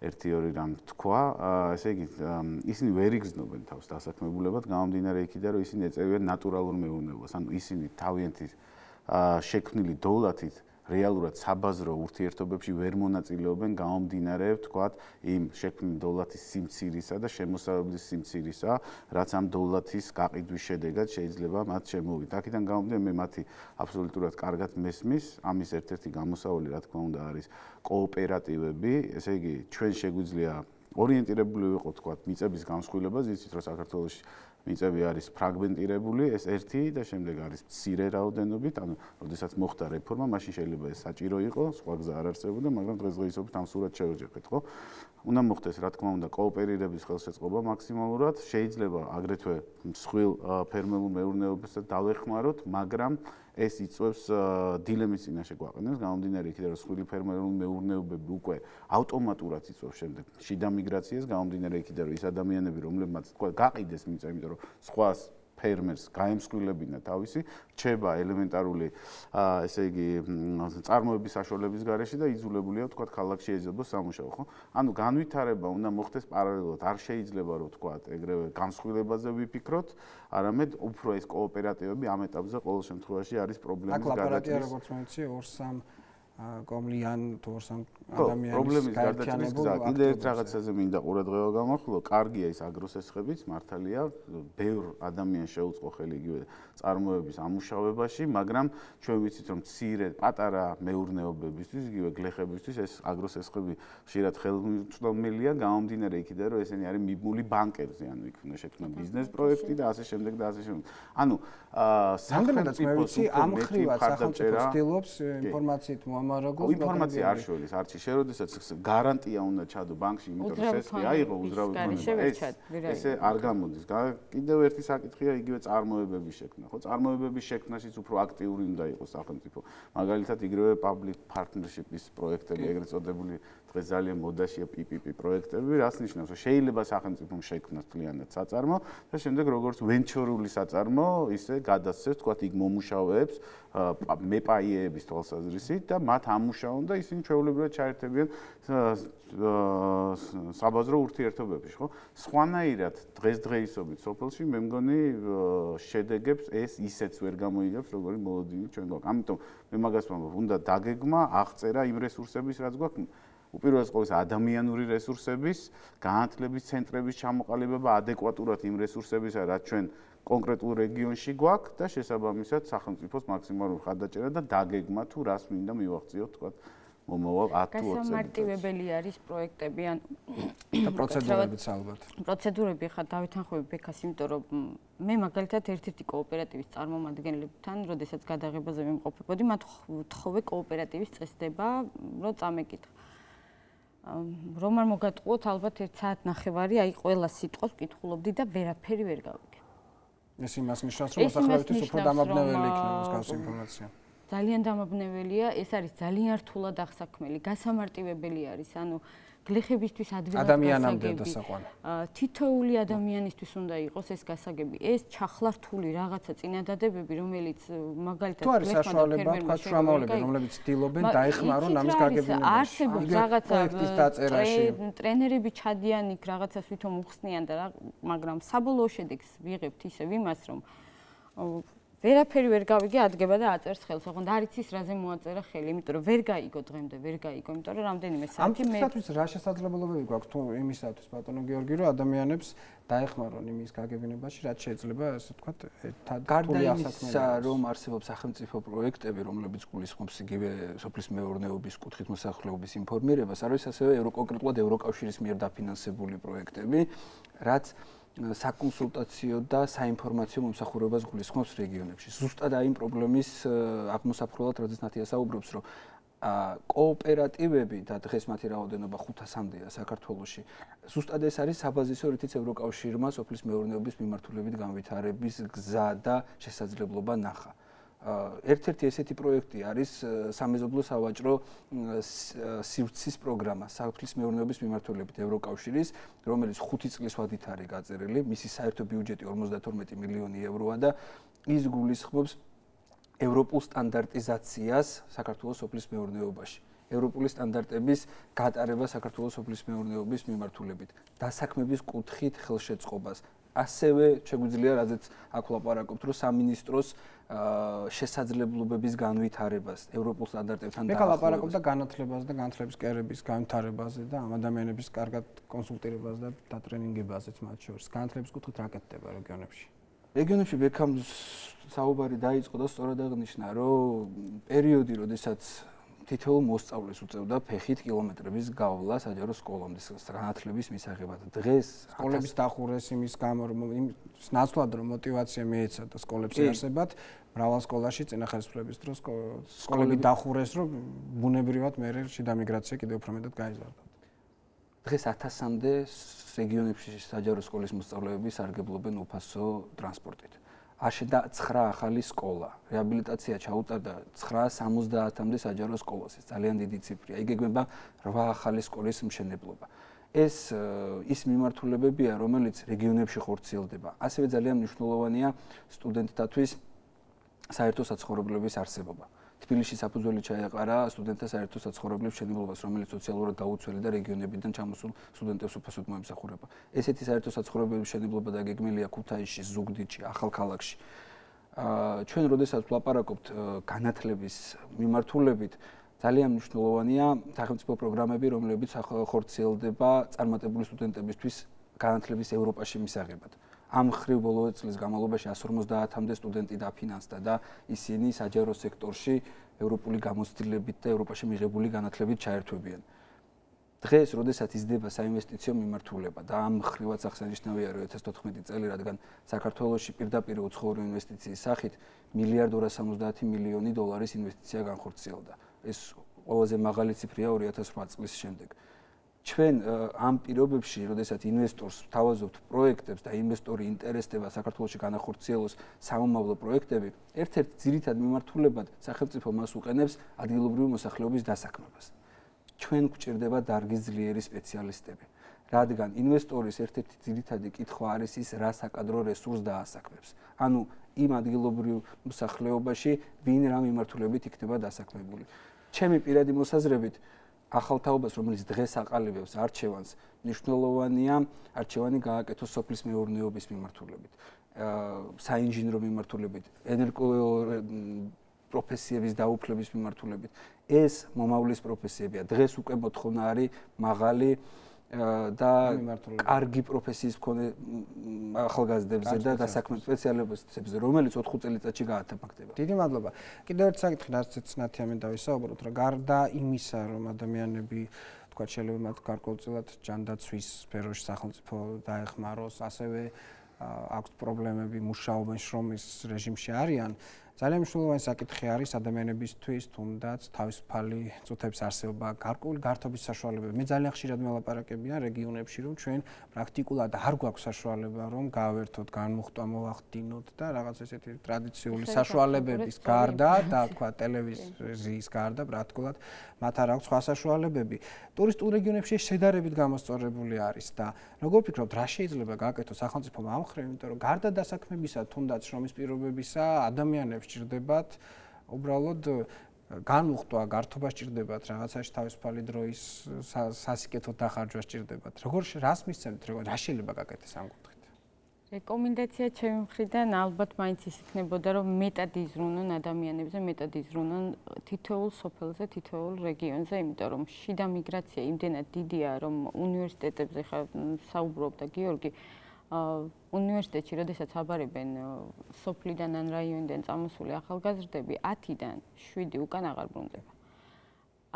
1-2 რამ თქვა, ესე იგი ისინი ვერ იგრძნობენ თავს დასაქმებულებად, გამომდინარე იქიდან, რომ ისინი ეწევიან ნატურალურ მეურნეობას, ანუ ისინი თავიანთი შექმნილი დოვლათით რეალურად საბაზრო ურთიერთობებში ვერ მონაწილეობენ, გამომდინარე, თქვათ, იმ შექმნილი დოვლათის სიმცირისა და შემოსავლის სიმცირისა, რაც ამ დოვლათის გაყიდვის შედეგად შეიძლება მათ შემოვიდეთ. აქედან გამომდინარე, მე მათი აბსოლუტურად კარგად მესმის, ამის ერთ-ერთი გამოსავალი, რა თქმა უნდა, არის კოოპერატივები, ესე იგი, ჩვენ შეგვიძლია ორიენტირებული ვიყოთ, თქვათ, მიწების გამსხვილებას, იცით, რომ საქართველოში მიწები არის ფრაგმენტირებული, ეს ერთი და შემდეგ არის მცირე რაოდენობით, ანუ როდესაც მოხდა რეფორმა, მაშინ შეიძლება ეს საჭირო იყო, სხვა გზა არ არსებობდა, მაგრამ დღესდღეობით ამ სურათს შევეჯერეთ, ხო? უნდა მოხდეს, რა თქმა უნდა, კოოპერირების ხელშეწყობა მაქსიმალურად, შეიძლება აგრეთვე მსხვილ ფერმერულ მეურნეობასაც დავეხმაროთ, მაგრამ ეს იწვევს დილემის წინაშე გვაყენებს, გამომდინარე იქიდან რომ სხვილი ფერმერული მეურნეობები უკვე ავტომატურად იწვევს შემდეგ შიდა მიგრაციას, გამომდინარე იქიდან რომ ის ადამიანები, რომლებმაც თქვა გაყიდეს მიწა, იმიტომ რომ სხვა ფერმერს გაემსხვილებინა თავისი, რჩება ელემენტარული ესე იგი წარმოების საშუალების გარეშე და იძულებულია თქვა ქალაქში ეძებოს სამუშაო, ხო? ანუ განვითარება უნდა მოხდეს პარალელურად, არ შეიძლება რომ თქვა ეგრევე გამსხვილებაზე ვიფიქროთ, არამედ უფრო ეს კოოპერატივები ამ ეტაპზე ყოველ შემთხვევაში არის პრობლემის გადაჭრის. როგორც მეცი 2-3 კომლიან თუ 2-3 ადამიანის პრობლემის გადაჭრის გზა. კიდევ ერთ რაღაცაზე მინდა ყურადღება გამახვილო, კარგია ის აგროსესხებიც, მართალია, ბევრ ადამიანს შეუწყო ხელი იგივე წარმოების ამუშავებაში, მაგრამ ჩვენ ვიცით რომ მცირე პატარა მეურნეობებისთვის, იგივე გლეხებისთვის ეს აგროსესხები ხშირად ხელმძღვანელია, გამომდინარე იქიდან რომ ესენი არის მიბმული ბანკერზე, ანუ იქ უნდა შექმნა ბიზნეს პროექტი და ასე შემდეგ და ასე შემდეგ. ანუ სახელმწიფოს ამ ხრივად სახელმწიფო ცდილობს ინფორმაციით მოამარაგოს ინფორმაცია არ შორის არჩი შე როდესაც გარანტია უნდა ჩადო ბანკში იმიტომ რომ სესხი აიღო უძრავი ფონდება ესე არ გამოდის კიდევ ერთი საკითხია იგივე წარმოებების შექმნა ხო წარმოებების შექმნაშიც უფრო აქტიური უნდა იყოს სახელმწიფო მაგალითად იგივე public partnership-ის პროექტები ეგრეთ წოდებული დღეს ძალიან მოდაშია PPP პროექტები რას ნიშნავს რომ შეიძლება სახელმწიფომ შექმნას თლიანად საწარმო და შემდეგ როგორც ვენჩორული საწარმო ისე გადასცეს თქვა იქ მომუშავეებს მეპაიეების თვალსაზრისით და მათ ამუშაონ და ისინი ჩვეულებრივად ჩაერთებიან საბაზრო ურთიერთობებში, ხო? სხვანაირად დღესდღეობით სოფელში მე მგონი შედეგებს ეს ისეც ვერ გამოიგებს, როგორი მოლოდინი ჩვენ გვაქვს. ამიტომ მე მაგას ვამბობ, უნდა დაგეგმა, აღწერა იმ რესურსების, რაც გვაქვს. უპირველეს ყოვლისა ადამიანური რესურსების, განათლების ცენტრების ჩამოყალიბება ადეკვატურად იმ რესურსებისა, რაც ჩვენ კონკრეტულ რეგიონში გვაქვს და შესაბამისად სახელმწიფოს მაქსიმალური ხარდაჭერა და დაგეგმა თუ რას მინდა მივახციოთ, თქვა მომავალ 10 თუ 20 წელს. გასამარტივებელი არის პროექტები ან და პროცედურებიც ალბათ. პროცედურები ხა დავითანხმები ბექას, იმიტომ რომ მე მაგალითად ერთ-ერთი კოოპერატივის წარმომადგენლებთან, როდესაც გადაღებაზე ვიმყოფებოდი, მათ ვთხოვე კოოპერატივის წესდება, რომ წამეკითხა. რომ არ მოგატყუოთ, ალბათ 1 საათი ნახევარი, აი ყველა სიტყვას ვკითხულობდი და ვერაფერი ვერ გავიგე. ეს იმას ნიშნავს, რომ მოსახლეობისთვის უფრო დამაბნეველი იქნება მსგავსი ინფორმაცია. ძალიან დამაბნეველია, ეს არის ძალიან რთულად აღსაქმელი, გასამარტივებელი არის, ანუ გლეხებისთვის ადვილად ადამიანამდე თითოეული ადამიანისთვის უნდა იყოს ეს გასაგები. ეს ჩახლართული რაღაცა წინადადებები, რომელიც მაგალითად გლეხმა და ფერმერმა შრომავლები, რომლებიც ცდილობენ დაეხმარონ ამის გაგებინებას. არსებობს რაღაცა ტრენერები ჩადიან იქ რაღაცას ვითომ უხსნიან და მაგრამ საბოლოო შედეგს ვიღებთ ისევ იმას, რომ ვერაფერი ვერ გავიგე, ადგება და აწერს ხელს. ოღონდ არ იცის რაზე მოაწერა ხელი, იმიტომ რომ ვერ გაიგო დღემდე, ვერ გაიგო, იმიტომ რომ რამდენიმე საათი მე ამისთვის რა შესაძლებლობები გვაქვს თუ იმისათვის ბატონო გიორგი, რომ ადამიანებს დაეხმარონ იმის გაგებინებაში, რაც შეიძლება, ასე ვთქვათ, გარდა იმისა, რომ არსებობს სახელმწიფო პროექტები, რომლებიც გულისხმობს იგივე სოფლის მეურნეობის კუთხით მოსახლეობის ინფორმირებას, არის ასევე კონკრეტულად ევროკავშირის მიერ დაფინანსებული პროექტები, რაც საკონსულტაციო და საინფორმაციო მომსახურებას გულისხმობს რეგიონებში. ზუსტად აი იმ პრობლემის აღმოსაფრთხებლად, როდესაც ნათია საუბრობს, რომ კოოპერატივები და დღეს მათი რაოდენობა 500-მდეა საქართველოში. ზუსტად ეს არის საბაზისო, რითიც ევროკავშირმა სოფლის მეურნეობის მიმართულებით განვითარების გზა და შესაძლებლობა ნახა. ერთ-ერთი ესეთი პროექტი არის სამეზობლო სავაჭრო სივრცის პროგრამა სოფლის მეურნეობის მიმართულებით ევროკავშირის, რომელიც 5 წლის ვადით არის გაწერილი, მისი საერთო ბიუჯეტი 52 მილიონი ევროა და ის გულისხმობს ევროპულ სტანდარტიზაციას საქართველოს სოფლის მეურნეობაში. ევროპული სტანდარტების გატარება საქართველოს სოფლის მეურნეობის მიმართულებით, დასაქმების კუთხით ხელშეწყობას. ასევე შეგვიძლია რადგან აქ ვლაპარაკობთ, რომ სამინისტროს შესაძლებლობების განვითარებას ევროპულ სტანდარტებთან დაახლოებას. მე ვლაპარაკობ და განათლებას და განათლების კერების განვითარებაზე და ამ ადამიანების კარგად კონსულტირებას და დატრენინგებაზეც მათ შორის. განათლების კუთხით რა კეთდება რეგიონებში? რეგიონებში ბექამ საუბარი დაიწყო და სწორად აღნიშნა, რომ პერიოდი, როდესაც თითოეულ მოსწავლეს უწევდა ფეხით კილომეტრების გავლა საჯარო სკოლამდე განათლების მისაღებად. დღეს სკოლების დახურეს იმის გამო, რომ ის ნაცვლად რომ мотиваცია მიეცა და სკოლებს იარსებათ, მრავალ სკოლაში წინა ხელისუფლების დროს სკოლები დახურეს, რომ ბუნებრივად მე შიდა მიგრაცია კიდევ უფრო მეტად გაიზარდა. დღეს 1000-მდე რეგიონებში საჯარო სკოლის მოსწავლეები სარგებლობენ უფასო ტრანსპორტით. აშენდა 9 ახალი სკოლა. რეაბილიტაცია ჩაუტარდა 970-მდე საჯარო სკოლას. ეს ძალიან დიდი ციფრია. იგეგმება 8 ახალი სკოლის მშენებლობა. ეს ის მიმართულებებია, რომელიც რეგიონებში ხორციელდება. ასევე ძალიან მნიშვნელოვანია სტუდენტთათვის საერთო საცხოვრებლების არსებობა. თბილისში საფუძველი ჩაეყარა სტუდენტთა საერთო საცხოვრებლების მშენებლობას, რომელიც სოციალურად გაუცველი და რეგიონებიდან ჩამოსულ სტუდენტებს უფასოდ მოემსახურება. ესეთი საერთო საცხოვრებლების მშენებლობა დაგეგმილია ქუთაისში, ზუგდიდში, ახალქალაქში. ჩვენ როდესაც ვლაპარაკობთ განათლების მიმართულებით, ძალიან მნიშვნელოვანია სახელმწიფო პროგრამები, რომლებიც ხორციელდება წარმატებული სტუდენტებისთვის განათლების ევროპაში მისაღებად. ამ ხრივ ბოლო წლის განმავლობაში 150-მდე სტუდენტი დაფინანსდა და ისინი საჯარო სექტორში ევროპული გამოცდილებით და ევროპაში მიღებული განათლებით ჩაერთვებიან. დღეს, როდესაც იზრდება საინვესტიციო მიმართულება და ამ ხრივაც აღსანიშნავია 2014 წელი, რადგან საქართველოში პირდაპირ უცხოური ინვესტიციის სახით $1.270 მილიონი ინვესტიცია განხორციელდა. ეს ყველაზე მაღალი ციფრია 2008 წლის შემდეგ. ჩვენ ამ პირობებში, როდესაც ინვესტორს ვთავაზობთ პროექტებს და ინვესტორი ინტერესდება საქართველოში განახორციელოს სამომავლო პროექტები, ერთ-ერთ ძირითად მიმართულებად სახელმწიფო მას უყენებს ადგილობრივი მოსახლეობის დასაქმებას. ჩვენ გვჭირდება დარგის ძლიერი სპეციალისტები, რადგან ინვესტორის ერთ-ერთი ძირითადი კითხვა არის ის, რა საკადრო რესურსს დაასაქმებს. ანუ იმ ადგილობრივ მოსახლეობაში ვინ რა მიმართულებით იქნება დასაქმებული. ჩემი პირადი მოსაზრებით ახალ თაობას, რომელიც დღეს აყალიბებს არჩევანს, მნიშვნელოვანია არჩევანი გააკეთოს სოფლის მეურნეობის მიმართულებით, საინჟინრო მიმართულებით, ენერგო პროფესიების დაუფლების მიმართულებით. ეს მომავლის პროფესიებია. დღეს უკვე მოთხოვნა არის მაღალი და კარგი პროფესიის მქონე ახალგაზრდებზე და დასაქმებულ სპეციალისტებზე, რომელიც 4 წელიწადში გაათაფაქტება. დიდი მადლობა. კიდევ ერთ საკითხი, რაც ნათიამენ დავისაუბროთ, რომ გარდა იმისა, რომ ადამიანები თქვა შეიძლება მათ გარკვეულწილად ჯანდაცვის სფეროში სახელმწიფო დაეხმაროს, ასევე აქვს პრობლემები მუშაობენ შრომის რეჟიმში არიან. ძალიან მნიშვნელოვანი საკითხი არის ადამიანებისთვის თუნდაც თავისუფალი წუთების არსებობა, გარკვეული გართობის საშუალებები. მე ძალიან ხშირად მელაპარაკებიან რეგიონებში, რომ ჩვენ პრაქტიკულად არ გვაქვს საშუალება, რომ გავერთოთ, განმუხტვა მოვახდინოთ და რაღაც ესეთი ტრადიციული საშუალებების გარდა და თქვა ტელევიზიის გარდა პრაქტიკულად მათ არ აქვს სხვა საშუალებები. ტურისტულ რეგიონებში შედარებით გამოსწორებული არის და როგორ ფიქრობთ, რა შეიძლება გააკეთოს სახელმწიფომ ამ მხრივ, იმიტომ რომ გარდა დასაქმებისა, თუნდაც შრომის პირობებისა, ადამიანებს ჭირდებათ უბრალოდ განუხტვა, გართობა ჭირდებათ, რაღაცაში თავისუფალი დროის სასიკეთოდ დახარჯვა ჭირდებათ. რას მისცემთ, რა შეიძლება გაკეთდეს ამ კუთხით? რეკომენდაცია ჩემი მხრიდან ალბათ მაინც ის იქნებოდა, რომ მეტად იზრუნონ ადამიანებზე, მეტად იზრუნონ თითოეულ სოფელზე, თითოეულ რეგიონზე, იმიტომ რომ შიდა მიგრაცია იმდენად დიდია, რომ უნივერსიტეტებზე ხა საუბრობდა გიორგი, უნივერსიტეტში, როდესაც აბარებენ სოფლიდან ან რაიონიდან წამოსული ახალგაზრდები, 10-დან 7 უკან აღარ ბრუნდება.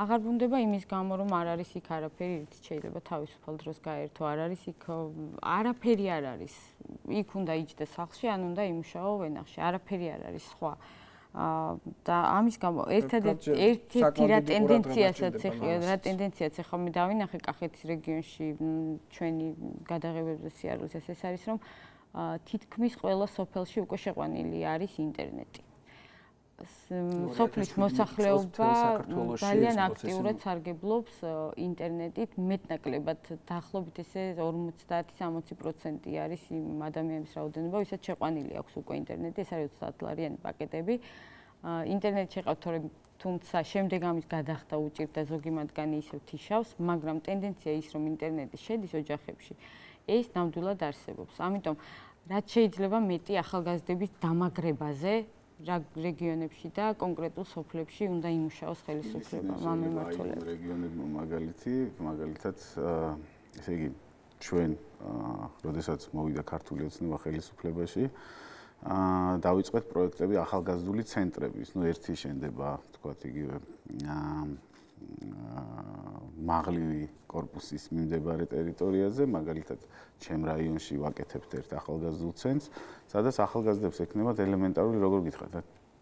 აღარ ბრუნდება იმის გამო, რომ არ არის იქ არაფერი, რითიც შეიძლება თავისუფალ დროს გაერთო, არ არის იქ არაფერი არ არის. იქ უნდა იჯდეს სახლში, ან უნდა იმუშაო ვენახში, არაფერი არ არის სხვა. და ამის გამო ერთ-ერთი რა ტენდენციაც ახლა მე დავინახე კახეთის რეგიონში ჩვენი გადაღებებზე სიარულის ეს არის, რომ თითქმის ყველა სოფელში უკვე შეყვანილი არის ინტერნეტი. სოფლის მოსახლეობა ძალიან აქტიურად სარგებლობს ინტერნეტით, მეტნაკლებად დაახლოებით ესე 50-60% არის იმ ადამიანების რაოდენობა, ვისაც შეყვანილი აქვს უკვე ინტერნეტი, ეს არის $30 პაკეტები. ინტერნეტი შეყავთ, თუმცა შემდეგ ამის გადახდა უჭირდა ზოგი მათგანი ისევ თიშავს, მაგრამ ტენდენცია ის, რომ ინტერნეტი შედის ოჯახებში, ეს ნამდვილად არსებობს. ამიტომ რაც შეიძლება მეტი ახალგაზრდების დამაგრებაზე რეგიონებში და კონკრეტულ სოფლებში უნდა იმუშაოს ხელისუფლება ამ მიმართულებით. რეგიონებმა მაგალითად ესე იგი ჩვენ როდესაც მოვიდა ქართული ოცნება ხელისუფლებაში დავიწყეთ პროექტები ახალგაზრდული ცენტრების. ერთი შენდება, თქვათ იგივე მაღლივი კორპუსის მიმდებარე ტერიტორიაზე, მაგალითად ჩემ რაიონში ვაკეთებთ ერთ ახალგაზრდულ ცენტრს, სადაც ახალგაზრდებს ექნებათ ელემენტარული, როგორ გითხრათ,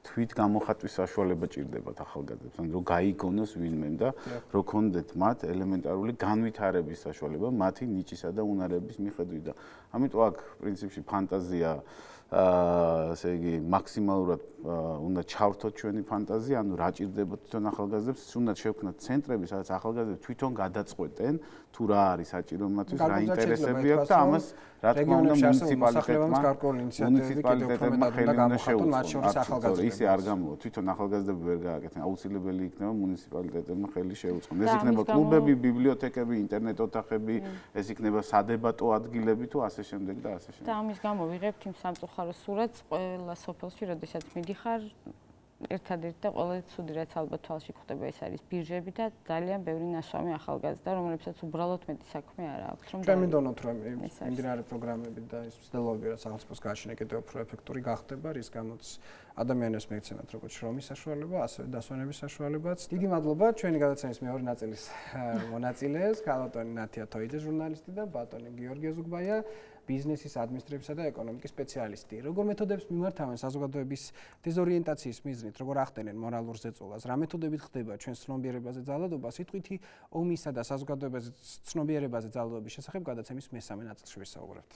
თვით გამოხატვის საშუალება ჭირდებათ ახალგაზრდებს, ანუ რომ გაიგონოს ვინმე და რომ ქონდეთ მათ ელემენტარული განვითარების საშუალება მათი ნიჭისა და უნარების მიხედვით და ამიტომ აქ პრინციპში ფანტაზია ესე იგი მაქსიმალურად უნდა ჩავრთოთ ჩვენი ფანტაზია, ანუ რა ჭირდება თვითონ ახალგაზრდებს, უნდა შევქმნათ ცენტრები, სადაც ახალგაზრდები თვითონ გადაწყვეტენ თუ რა არის საჭირო მათთვის, რა ინტერესები აქვს და ამას რა თქმა უნდა მუნიციპალიტეტებმა ხელი უნდა შეუწყონ. ისე არ გამოვა, თვითონ ახალგაზრდები ვერ გააკეთენ, აუცილებელი იქნება მუნიციპალიტეტებმა ხელი შეუწყონ. ეს იქნება კლუბები, ბიბლიოთეკები, ინტერნეტ ოთახები, ეს იქნება სადებატო ადგილები თუ ასე შემდეგ და ასე შემდეგ. და ამის გამო ვიღებთ იმ სამწუხარო სურათს ყველა სოფელში, როდესაც მიდიხარ ერთადერთი და ყველა ცუდი რაც ალბათ თვალში გვხვდება ეს არის ბირჟები და ძალიან ბევრი ნაშრომი ახალგაზრდა, რომლებსაც უბრალოდ მეტი საქმე არ აქვს. ჩვენ მინდოდათ რომ მიმდინარე პროგრამები და ის მცდელობები რაც სახელმწიფოს გააჩინა კიდევ უფრო ეფექტური გახდება, რის გამოც ადამიანებს მეცემათ როგორც შრომის საშუალება, ასევე დასვენების საშუალებაც. დიდი მადლობა ჩვენი გადაცემის მეორე ნაწილის მონაწილეებს, ქალბატონი ნათია თოიძე, ჟურნალისტი და ბატონი გიორგი ზუგბაია, ბიზნესის ადმინისტრირებისა და ეკონომიკის სპეციალისტი. როგორ მეთოდებს მიმართავენ საზოგადოების დეზორიენტაციის მიზნით, როგორ ახდენენ მორალურ ზეწოლას, რა მეთოდებით ხდება ჩვენს ცნობიერებაზე ძალადობა, სიტყვითი ომისა და საზოგადოების ცნობიერებაზე ძალადობის შესახებ გადაცემის მესამე ნაწილში ვისაუბრებთ.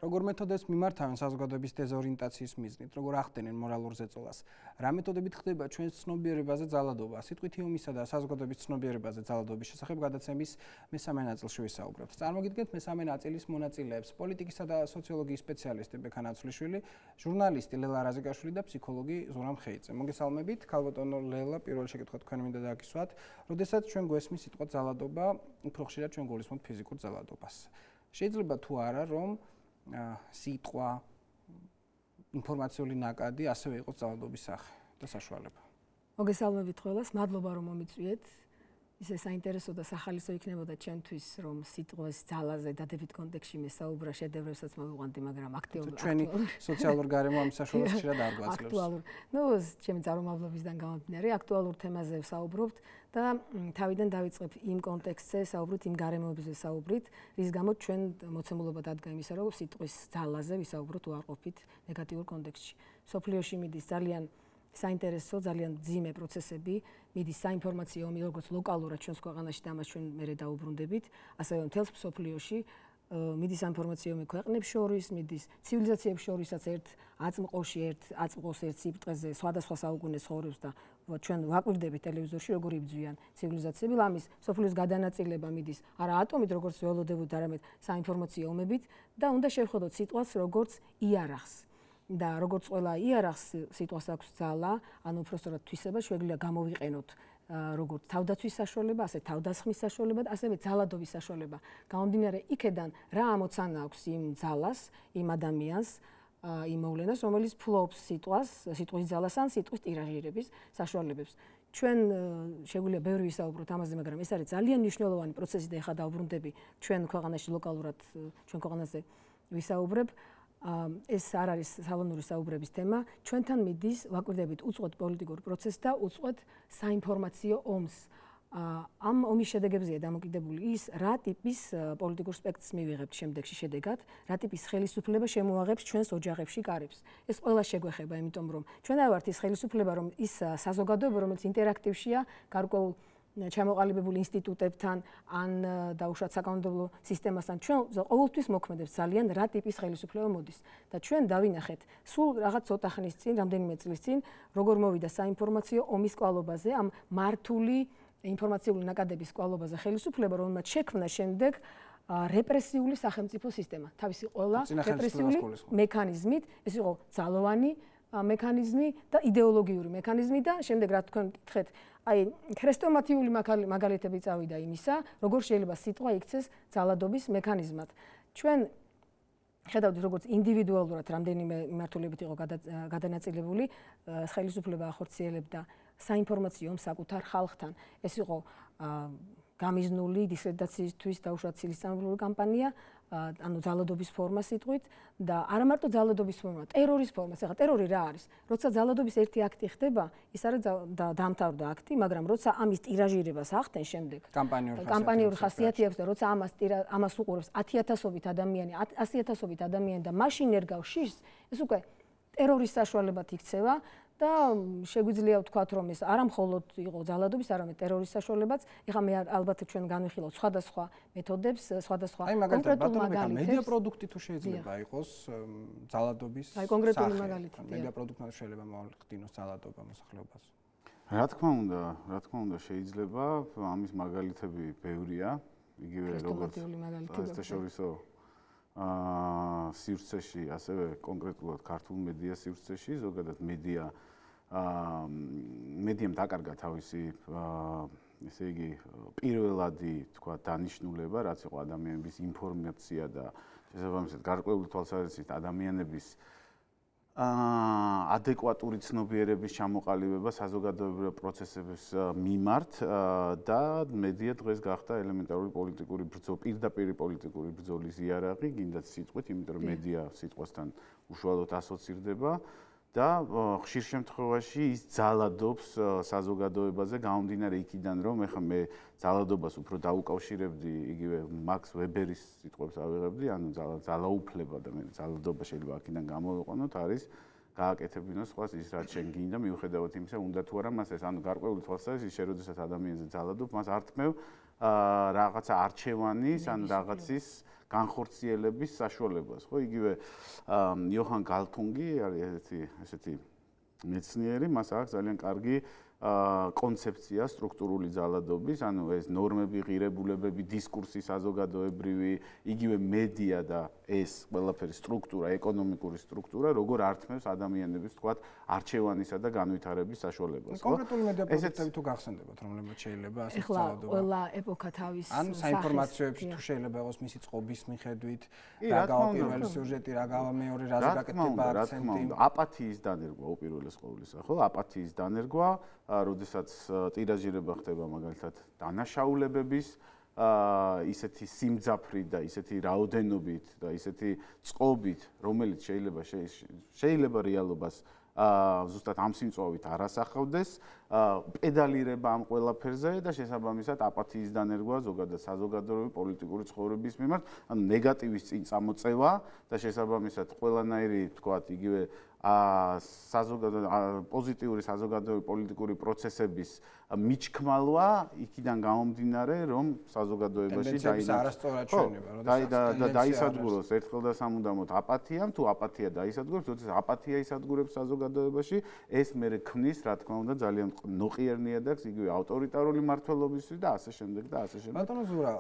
როგორ მეთოდებს მიმართავენ საზოგადოების დეზორიენტაციის მიზნით, როგორ ახდენენ მორალურ ზეწოლას, რა მეთოდებით ხდება ჩვენს ცნობიერებაზე ძალადობა, სიტყვითი ომისა და საზოგადოების ცნობიერებაზე ძალადობის შესახებ გადაცემის მესამე ნაწილში ვისაუბრებთ. წარმოგიდგენთ მესამე ნაწილის მონაწილეებს: პოლიტიკისა და სოციოლოგიის სპეციალისტი ბექა ნაცვლიშვილი, ჟურნალისტი ლელა რაზიკაშვილი და ფსიქოლოგი ზურამ ხეიძე. მოგესალმებით, ქალბატონო ლელა, პირველი შეკითხვა თქვენ მინდა დააგისვათ, როდესაც ჩვენ გვესმის სიტყვა ძალადობა, უფრო ხშირად ჩვენ გულისხმობთ ფიზიკურ ძალადობას. შეიძლება თუ არა, რომ სიტყვა ინფორმაციული ნაკადი ასევე იყოს ძალადობის სახე და საშუალება. მოგესალმებით ყველას, მადლობა რომ მომიწვიეთ. ისე საინტერესო და სახალისო იქნებოდა ჩემთვის რომ სიტყვის ძალაზე დადებით კონტექსტში მესაუბრა შედევრებსაც მოვიყვანდი, მაგრამ აქტიურად ჩვენი სოციალურ გარემო ამ საშუალებას ხშირად არ გვაძლევს. აქტუალურ. ნუ ჩემი წარმომავლობისგან გამომდინარე, აქტუალურ თემაზე ვსაუბრობთ და თავიდან დავიწყებ იმ კონტექსტზე, საუბრით იმ გარემოებზე საუბრით, რის გამოც ჩვენ მოცემულობა დადგა იმისა, რომ სიტყვის ძალაზე ვისაუბროთ უარყოფით ნეგატიურ კონტექსტში. სოფლიოში მიდის ძალიან საინტერესო, ძალიან ძიმე პროცესები, მიდის საინფორმაციო ომი, როგორც ლოკალურად ჩვენს ქვეყანაში და ამას ჩვენ მერე დაუბრუნდებით, ასევე მთელს მსოფლიოში მიდის საინფორმაციო ომი ქვეყნებს შორის, მიდის ცივილიზაციებს შორისაც ერთ აწმყოში ერთ სიბრტყეზე სხვადასხვა საუკუნეს ცხოვრობს და ჩვენ ვაკვირდებით ტელევიზორში როგორ იბძვიან ცივილიზაციები, ამის სოფლიოს გადანაწილება მიდის არა ატომით, როგორც ველოდებოდ, არამედ საინფორმაციო ომებით და უნდა შევხედოთ სიტყვას როგორც იარაღს. და როგორც ყველა იარაღს სიტყვას აქვს ძალა, ანუ უბრალოდ თვისება შეგვიძლია გამოვიყენოთ როგორც თავდაცვის საშუალება, ასე თავდასხმის საშუალება და ასევე ძალადობის საშუალება. გამომდინარე იქედან რა ამოცანა აქვს იმ ძალას, იმ ადამიანს, იმ მოვლენას, რომელიც ფლობს სიტყვის ძალას ან სიტყვის ტირაჟირების საშუალებებს. ჩვენ შეგვიძლია ბევრი ვისაუბროთ ამაზე, მაგრამ ეს არის ძალიან მნიშვნელოვანი პროცესი და ეხლა დავბრუნდები ჩვენ ქვეყანაში ლოკალურად, ჩვენ ქვეყანაზე ვისაუბრებ. ეს არ არის სალონური საუბრების თემა. ჩვენთან მიდის ვაკვირდებით უწყვეტ პოლიტიკურ პროცესს და უწყვეტ საინფორმაციო ომს. ამ ომის შედეგებზეა დამოკიდებული ის, რა ტიპის პოლიტიკურ სპექტრს მივიღებთ შემდეგში შედეგად, რა ტიპის ხელისუფლება შემოაღებს ჩვენს ოჯახებში კარებს. ეს ყველა შეგვეხება, იმიტომ რომ ჩვენ არ ვართ ის ხელისუფლება, რომ ის საზოგადოება, რომელიც ინტერაქტივშია გარკვეულ ჩამოყალიბებულ ინსტიტუტებთან ან დაუშვათ საკანონმდებლო სისტემასთან, ჩვენ ყოველთვის მოქმედებს ძალიან რა ტიპის ხელისუფლება მოდის და ჩვენ დავინახეთ სულ რაღაც ცოტა ხნის წინ, რამდენიმე წლის წინ, როგორ მოვიდა საინფორმაციო ომის კვალობაზე, ამ მართული ინფორმაციული ნაკადების კვალობაზე ხელისუფლება, რომელმაც შექმნა შემდეგ რეპრესიული სახელმწიფო სისტემა. თავისი ყველა რეპრესიული მექანიზმით, ეს იყო ძალოვანი მექანიზმი და იდეოლოგიური მექანიზმი და შემდეგ რა თქვენ გითხეთ, აი ქრესტომატიული მაგალითები წავიდა იმისა, როგორ შეიძლება სიტყვა იქცეს ძალადობის მექანიზმად. ჩვენ ხედავთ როგორც ინდივიდუალურად რამდენიმე მიმართულებით იყო გადანაწილებული ხელისუფლება ახორციელებდა საინფორმაციო ომს საკუთარ ხალხთან. ეს იყო გამიზნული დისკრედიტაციისთვის დაუშვათ ცილისწამებული კამპანია, ანუ ძალადობის ფორმა სიტყვით და არა მარტო ძალადობის ფორმა, ტერორის ფორმა. ეხლა ტერორი რა არის? როცა ძალადობის ერთი აქტი ხდება, ის არის დამთავრდა აქტი, მაგრამ როცა ამის ტირაჟირებას ახდენ შემდეგ, კამპანიური ხასიათი აქვს და როცა ამას უყურებს 10,000-ობით ადამიანი, 100,000-ობით ადამიანი და მაშინ ერგავს შიშს, ეს უკვე ტერორის საშუალებად იქცევა და შეგვიძლია ვთქვათ, რომ ეს არა მხოლოდ იყო ძალადობის, არამედ ტერორის საშუალებაც. ეხლა მე ალბათ ჩვენ განვიხილავთ სხვადასხვა მეთოდებს, სხვადასხვა კონკრეტულ მაგალითებს. მედია პროდუქტი თუ შეიძლება იყოს ძალადობის. აი კონკრეტული მაგალითი. მედია პროდუქტმა შეიძლება მოახდინოს ძალადობა მოსახლეობას. რა თქმა უნდა, შეიძლება ამის მაგალითები ბევრია, იგივე როგორც საერთაშორისო სივრცეში, ასევე კონკრეტულად ქართულ მედია სივრცეში, ზოგადად მედიამ დაკარგა თავისი ესე იგი პირველადი თქვა დანიშნულება, რაც იყო ადამიანების ინფორმაცია და შესაბამისად გარკვეული თვალსაზრისით ადამიანების ადეკვატური ცნობიერების ჩამოყალიბება საზოგადოებრივი პროცესების მიმართ და მედია დღეს გახდა ელემენტარული პოლიტიკური ბრძოლა, პირდაპირ პოლიტიკური ბრძოლის იარაღი, გინდათ სიტყვით, იმიტომ რომ მედია სიტყვასთან უშუალოდ ასოცირდება და ხშირ შემთხვევაში ის ძალადობს საზოგადოებაზე გამომდინარე იქიდან, რომ ეხლა მე ძალადობას უფრო დაუკავშირებდი იგივე მაქს ვებერის სიტყვებს ავიღებდი, ანუ ძალაუფლება და მე ძალადობა შეიძლება აქედან გამოვიყვანოთ, არის გააკეთებინოს სხვას ის რაც შენ გინდა, მიუხედავად იმისა, უნდა თუ არა მას ეს, ანუ გარკვეული თვალსაზრისით, შენ როდესაც ადამიანზე ძალადობ, მას არ თმევ რაღაცა არჩევანის ან რაღაცის განხორციელების საშუალებას, ხო? იგივე იოჰან გალტუნგი არის ესეთი მეცნიერი, მას აქვს ძალიან კარგი კონცეფცია სტრუქტურული ძალადობის, ანუ ეს ნორმები, ღირებულებები, დისკურსი საზოგადოებრივი, იგივე მედია და ეს ყველაფერი სტრუქტურა, ეკონომიკური სტრუქტურა, როგორ ართმევს ადამიანების, თქვათ, არჩევანისა და განვითარების საშუალებას, ხო? კონკრეტული მედია პროდუქტები თუ გახსენდებათ, რომლებიც შეიძლება ასე ძალადობა. ყველა ეპოქა თავის ან საინფორმაციოებში თუ შეიძლება იყოს მისი წყობის მიხედვით, რა გავა პირველი სიუჟეტი, რა გავა მეორე, რაზე გაკეთება აქცენტი. აპათიის დანერგვა უპირველეს ყოვლისა, ხო? აპათიის დანერგვა, როდესაც ტირაჟირება ხდება მაგალითად დანაშაულებების ისეთი სიმძაფრი და ისეთი რაოდენობით და ისეთი წყობით, რომელიც შეიძლება რეალობას ზუსტად ამ სიმწვავით არ ასახავდეს, პედალირება ამ ყველაფერზე და შესაბამისად აპათიის დანერგვა ზოგადად საზოგადოებრივი პოლიტიკური ცხოვრების მიმართ, ანუ ნეგატივის წინ წამოწევა და შესაბამისად ყველანაირი თქვათ იგივე პოზიტიური საზოგადოებრივი პოლიტიკური პროცესების მიჩქმალვა იქიდან გამომდინარე, რომ საზოგადოებაში დაისადგუროს ერთხელ და სამუდამოდ აპათიამ, თუ აპათია დაისადგურებს, როდესაც აპათია ისადგურებს საზოგადოებაში, ეს მერე ქმნის, რა თქმა უნდა, ძალიან ნოყიერ ნიადაგს იგივე ავტორიტარული მმართველობისთვის და ასე შემდეგ და ასე შემდეგ.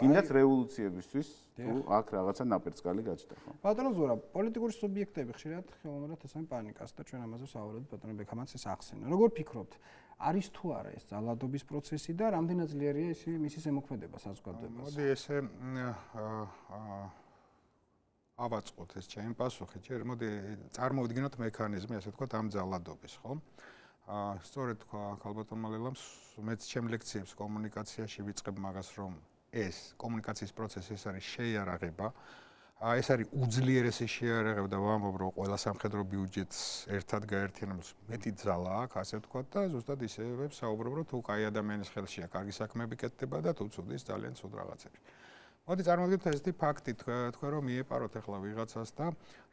გინდათ რევოლუციებისთვის, თუ აქ რაღაცა ნაპერწკალი გაჩნდა, ხო? ბატონო ზურა, პოლიტიკური სუბიექტები ხშირად ხელოვნურად ესენ პანიკას და ჩვენ ამაზე ვსაუბრობთ, ბატონო ბექამაც ეს ახსენა. როგორ ფიქრობთ, არის თუ არა ეს ძალადობის პროცესი და რამდენად ძლიერია მისი ზემოქმედება საზოგადოებას? მოდი ესე ავაწყოთ ეს ჩემი პასუხი, ჯერ მოდი წარმოვიდგინოთ მექანიზმი, ასე ვთქვათ, ამ ძალადობის, ხო? სწორედ თქვა ქალბატონმა ლელამ, მეც ჩემ ლექციებს კომუნიკაციაში ვიწყებ მაგას, რომ ეს კომუნიკაციის პროცესი ეს არის შეიარაღება. ეს არის უძლიერესი შეიარაღება და ვამბობ, რომ ყველა სამხედრო ბიუჯეტს ერთად გაერთიანებს მეტი ძალა აქვს, ასე ვთქვათ და ზუსტად ისევე ვსაუბრობ, რომ თუ კაი ადამიანის ხელშია კარგი საქმეები კეთდება და თუ ცუდის ძალიან ცუდ რაღაცები. მოდი წარმოვიდგინოთ ესეთი ფაქტი, თქვენ რომ მიეპაროთ ახლა ვიღაცას და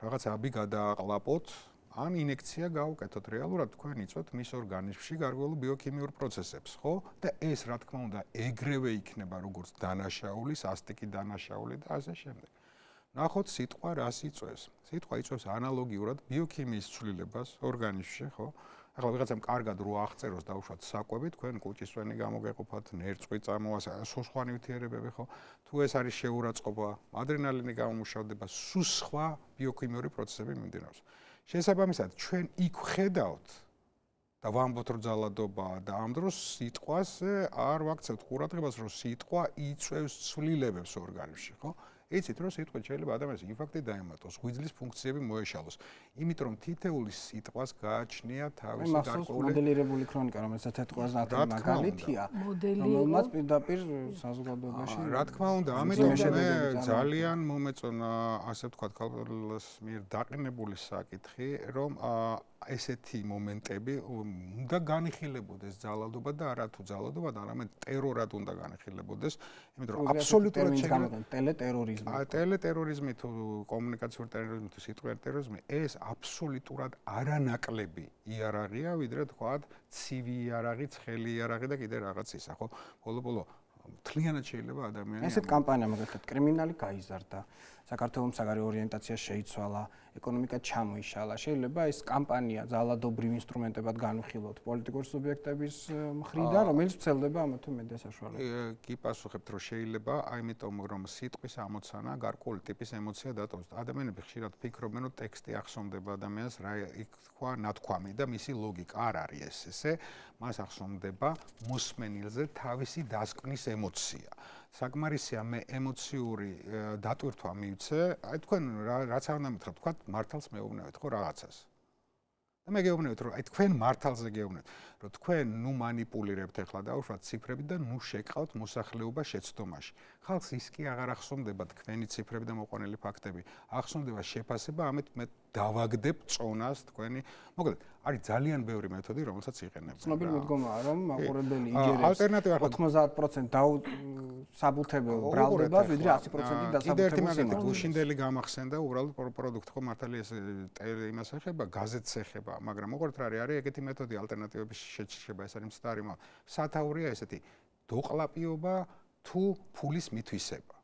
რაღაც აბი გადააყლაპოთ, ან ინექცია გავუკეთოთ, რეალურად თქვენ იწვევთ მის ორგანიზმში გარკვეულ ბიოქიმიურ პროცესებს, ხო? და ეს რა თქმა უნდა ეგრევე იქნება როგორც დანაშაულის, ასტიკი დანაშაული და ასე შემდეგ. ნახოთ სიტყვა რას იწვევს. სიტყვა იწვევს ანალოგიურად ბიოქიმიის ცვლილებას ორგანიზმში, ხო? ახლა ვიღაცამ კარგად რო აღწეროს დაუშვათ საკვები, თქვენ კუჭისვენი გამოგეყოფათ, ნერწყვი წამოას, სხვა ნივთიერებები, ხო? თუ ეს არის შეურაცხყოფა, ადრენალინი გამომუშავდება, სულ სხვა ბიოქიმიური პროცესები მიმდინარეობს. შესაბამისად, ჩვენ იქ ხედავთ და ვამბობთ, რომ ძალადობაა და ამ დროს სიტყვაზე არ ვაქცევთ ყურადღებას, რომ სიტყვა იწვევს ცვლილებებს ორგანიზმში, ხო? იცით, რომ სიტყვით შეიძლება ადამიანს ინფარქტი დაემატოს, ღვიძლის ფუნქციები მოეშალოს. იმიტომ რომ თითეული სიტყვას გააჩნია თავისი გარკვეული მოდელირებული ქრონიკა, რომელიც ეთეთყვას მაგალითია, რომელმაც პირდაპირ საზოგადოებაში რა თქმა უნდა, ამიტომ მე ძალიან მომეწონა, ასე ვთქვათ, ქალბატონის მიერ დაყენებული საკითხი, რომ ესეთი მომენტები უნდა განიხილებოდეს ძალადობა და არა თუ ძალადობა, არამედ ტერორად უნდა განიხილებოდეს, იმიტომ რომ აბსოლუტურად ტელეტერორიზმი. ტელეტერორიზმი თუ კომუნიკაციური ტერორიზმი თუ სიტყვიერი ტერორიზმი, ეს აბსოლუტურად არანაკლები იარაღია, ვიდრე თქვათ ცივი იარაღი, ცხელი იარაღი და კიდე რაღაც ისა, ხო? ბოლო-ბოლო მთლიანად შეიძლება ადამიანი ესეთ კამპანია მაგალითად კრიმინალი გაიზარდა, საქართველოს საგარეო ორიენტაცია შეიცვალა, ეკონომიკა ჩამოიშალა. შეიძლება ეს კამპანია ძალადობრივ ინსტრუმენტებად განვიხილოთ პოლიტიკური სუბიექტების მხრიდან, რომელიც ვრცელდება ამა თუ მეტ საშუალებით. კი პასუხებთ, რომ შეიძლება, ამიტომ რომ სიტყვის ამოცანა გარკვეული ტიპის ემოცია დატოვოს. ადამიანები ხშირად ფიქრობენ, რომ ტექსტი ახსოვდება ადამიანს რა იქ ნათქვამი და მისი ლოგიკა არ არის ესე, მას ახსოვდება მოსმენილზე თავისი დასკვნის ემოცია. საკმარისია მე ემოციური დატვირთვა მივცე, აი თქვენ რაც არ უნდა მითხრათ, თქვა მართალს მეუბნევთ ხო რაღაცას. და მე გეუბნებით, რომ აი თქვენ მართალზე გეუბნებით, რომ თქვენ ნუ მანიპულირებთ ახლა დაუშვათ ციფრები და ნუ შეკავთ მოსახლეობა შეცდომაში. ხალხს ის კი აღარ ახსოვდება თქვენი ციფრები და მოყვანილი ფაქტები. ახსოვდება შეფასება, ამით მე დავაგდებ წონას თქვენი. მოკლედ, არის ძალიან ბევრი მეთოდი, რომელსაც იყენებენ. ცნობილი მიდგომაა, რომ მაყურებელი იჯერებს 90% საბუთებელ ბრალდებას, ვიდრე 100% დასაბუთებელ. კიდე ერთი მაგალითი გუშინდელი გამახსენდა, უბრალოდ პროდუქტი ხო მართალია ეს იმას ეხება, გაზეთს ეხება, მაგრამ მოყურეთ რა არის ეგეთი მეთოდი ალტერნატივების შეჭრება, ეს არის მცდარი სათაურია ესეთი დოყლაპიობა თუ ფულის მითვისება.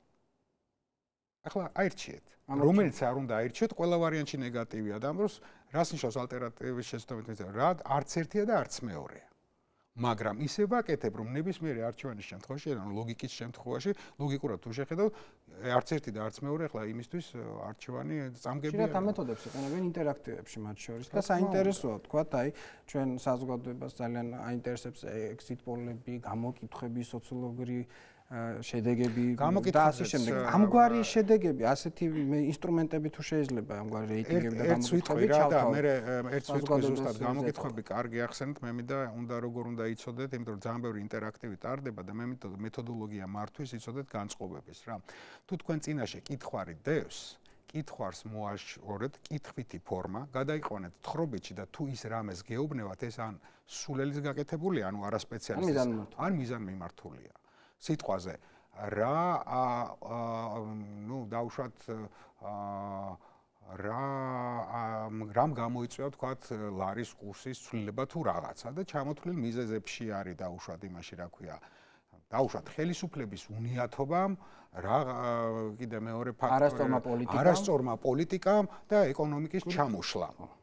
ახლა აირჩიეთ, რომელიც არ უნდა აირჩიოთ, ყველა ვარიანტი ნეგატივია და ამ დროს რას ნიშნავს ალტერნატივის შეცდომით მითვისება? რა არც ერთია და არც მეორეა. მაგრამ ისე ვაკეთებ, რომ ნებისმიერი არჩევანის შემთხვევაში, ანუ ლოგიკის შემთხვევაში, ლოგიკურად თუ შეხედავ, არც ერთი და არც მეორე, ახლა იმისთვის არჩევანი წამგებია. შეიძლება ამ მეთოდებს იყენებენ ინტერაქტივებში მათ შორის და საინტერესოა, თქვათ, აი, ჩვენ საზოგადოებას ძალიან აინტერესებს exit poll-ები, გამოკითხვები, სოციოლოგიური შედეგები და ასე შემდეგ. ამგვარი შედეგები, ასეთი ინსტრუმენტები თუ შეიძლება ამგვარი რეიტინგები და გამოკითხვები ჩავთავაზოთ. მე ერთ სიტყვაზე ზუსტად გამოკითხვები კარგი ახსენეთ, მე მინდა როგორ უნდა იცოდეთ, იმიტომ რომ ძალიან ბევრი ინტერაქტივი ტარდება და მე მეთოდოლოგია მართვის იცოდეთ განწყობების რა. თუ თქვენ წინაშე კითხვარი დევს, კითხვარს მოაშორეთ, კითხვითი ფორმა, გადაიყვანეთ თხრობითში და თუ ის რამეს გეუბნევათ, ეს ან სულელის გაკეთებულია, ანუ არასპეციალისტის, ან მიზანმიმართულია. სიტყვაზე რა დაუშვათ რამ გამოიწვია თქვათ ლარის კურსის ცვლილება თუ რაღაცა და ჩამოთვლილ მიზეზებში არის დაუშვათ იმაში რა ქვია დაუშვათ ხელისუფლების უნიათობამ რა კიდე მეორე ფაქტორი არასწორმა პოლიტიკამ და ეკონომიკის ჩამოშლამ.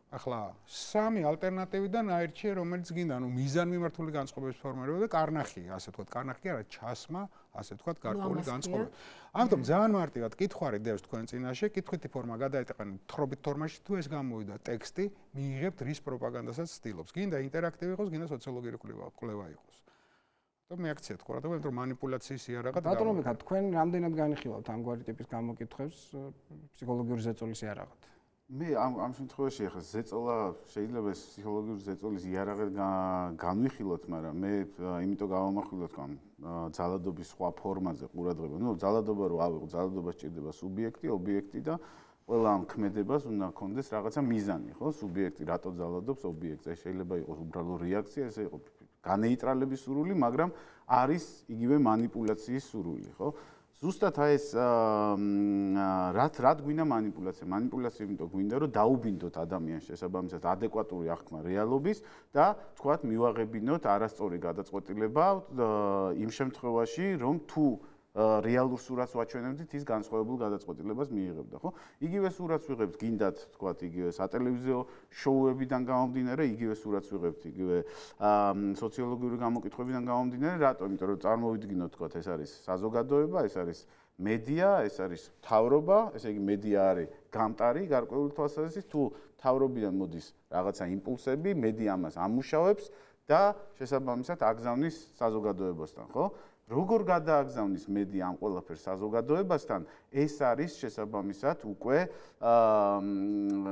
ახლა სამი ალტერნატივიდან აირჩიე რომელიც გინდა, ანუ მიზანმიმართული განწყობების ფორმირება და კარნახი, ასე ვთქვათ, კარნახი კი არა, ჩასმა, ასე ვთქვათ, გარკვეული განწყობები. ამიტომ ძალიან მარტივად კითხვარი დევს თქვენ წინაშე, კითხვითი ფორმა გადაეტყნით თხრობით ფორმაში, თუ ეს გამოვიდა ტექსტი, მიიღებთ რის პროპაგანდასაც ცდილობს. გინდა ინტერაქტივი იყოს, გინდა სოციოლოგიური კვლევა იყოს. და მეაქციეთ ყურადღება, იმიტომ რომ მანიპულაციის იარაღად ბატონო მიქა, თქვენ რამდენად განიხილავთ ამგვარი ტიპის გამოკითხვებს ფსიქოლოგიური ზეწოლის იარაღად? მე ამ შემთხვევაში ახლა ზეწოლა შეიძლება ეს ფსიქოლოგიური ზეწოლის იარაღად განვიხილოთ, მაგრამ მე იმიტომ გავამახვილოთ ამ ძალადობის სხვა ფორმაზე ყურადღება. ნუ ძალადობა რო ავიღო, ძალადობა სჭირდება სუბიექტი, ობიექტი და ყველა ამ ქმედებას უნდა ჰქონდეს რაღაცა მიზანი, ხო? სუბიექტი რატო ძალადობს, ობიექტი შეიძლება იყოს უბრალო რეაქცია, ესე იყო განეიტრალების სურვილი, მაგრამ არის იგივე მანიპულაციის სურვილი, ხო? ზუსტად აი ეს რაც გვინდა მანიპულაცია. მანიპულაცია იმიტომ გვინდა, რომ დაუბინდოთ ადამიანს შესაბამისად ადეკვატური აღქმა რეალობის და თქვათ მივაღებინოთ არასწორი გადაწყვეტილება იმ შემთხვევაში, რომ თუ რეალურ სურათს ვაჩვენებდით, ის განსხვავებულ გადაწყვეტილებას მიიღებდა, ხო? იგივე სურათს ვიღებთ, გინდათ, თქვათ, იგივე სატელევიზიო შოუებიდან გამომდინარე, იგივე სურათს ვიღებთ, იგივე სოციოლოგიური გამოკითხვებიდან გამომდინარე, რატომ? იმიტომ რომ წარმოვიდგინოთ, თქვათ, ეს არის საზოგადოება, ეს არის მედია, ეს არის მთავრობა, ესე იგი მედია არის გამტარი, გარკვეული თვალსაზრისით, თუ მთავრობიდან მოდის რაღაცა იმპულსები, მედია ამას ამუშავებს და შესაბამისად აგზავნის საზოგადოებასთან, ხო? როგორ გადააგზავნის მედია ამ ყველაფერს საზოგადოებასთან, ეს არის შესაბამისად უკვე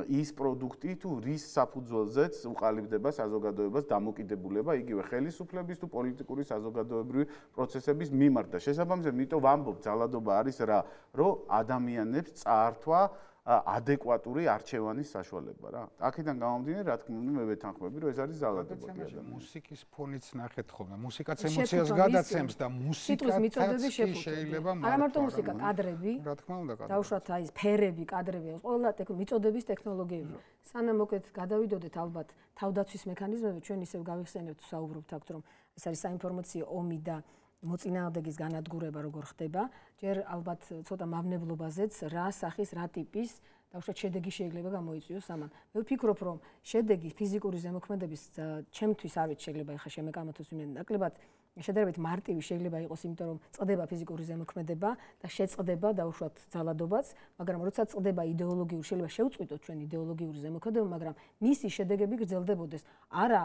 ის პროდუქტი თუ რის საფუძველზეც უყალიბდება საზოგადოებას დამოკიდებულება იგივე ხელისუფლების თუ პოლიტიკური საზოგადოებრივი პროცესების მიმართ და შესაბამისად, იმიტომ ვამბობ, ძალადობა არის რა, რომ ადამიანებს წაართვა ადეკვატური არჩევანის საშუალება რა. აქედან გამომდინარე, რა თქმა უნდა, მე ვეთანხმები, რომ ეს არის ძალადობადი ადამიანი. მუსიკის ფონიც ნახეთ ხოლმე. მუსიკაც ემოციას გადაცემს და მუსიკაც შეიძლება არა მარტო მუსიკა, კადრები. რა თქმა უნდა, კადრები. დაუშვათ აი ფერები, კადრები, ყველა მიწოდების ტექნოლოგიები. სანამ მოკეთ გადავიდოდეთ ალბათ თავდაცვის მექანიზმები, ჩვენ ისევ გავიხსენებთ, საუბრობთ აქ, რომ ეს არის საინფორმაციო ომი და მოწინააღმდეგის განადგურება როგორ ხდება, ჯერ ალბათ ცოტა მავნებლობაზეც რა სახის, რა ტიპის დაუშვათ შედეგი შეიძლება გამოიწვიოს ამან. მე ვფიქრობ, რომ შედეგი ფიზიკური ზემოქმედების ჩემთვის არ ვიცი, შეიძლება ეხა შემეკამათოს ვინმე ნაკლებად შედარებით მარტივი შეიძლება იყოს, იმიტომ რომ წდება ფიზიკური ზემოქმედება და შეწყდება დაუშვათ ძალადობაც, მაგრამ როცა წდება იდეოლოგიური, შეიძლება შევწყვიტოთ ჩვენ იდეოლოგიური ზემოქმედება, მაგრამ მისი შედეგები გრძელდებოდეს. არა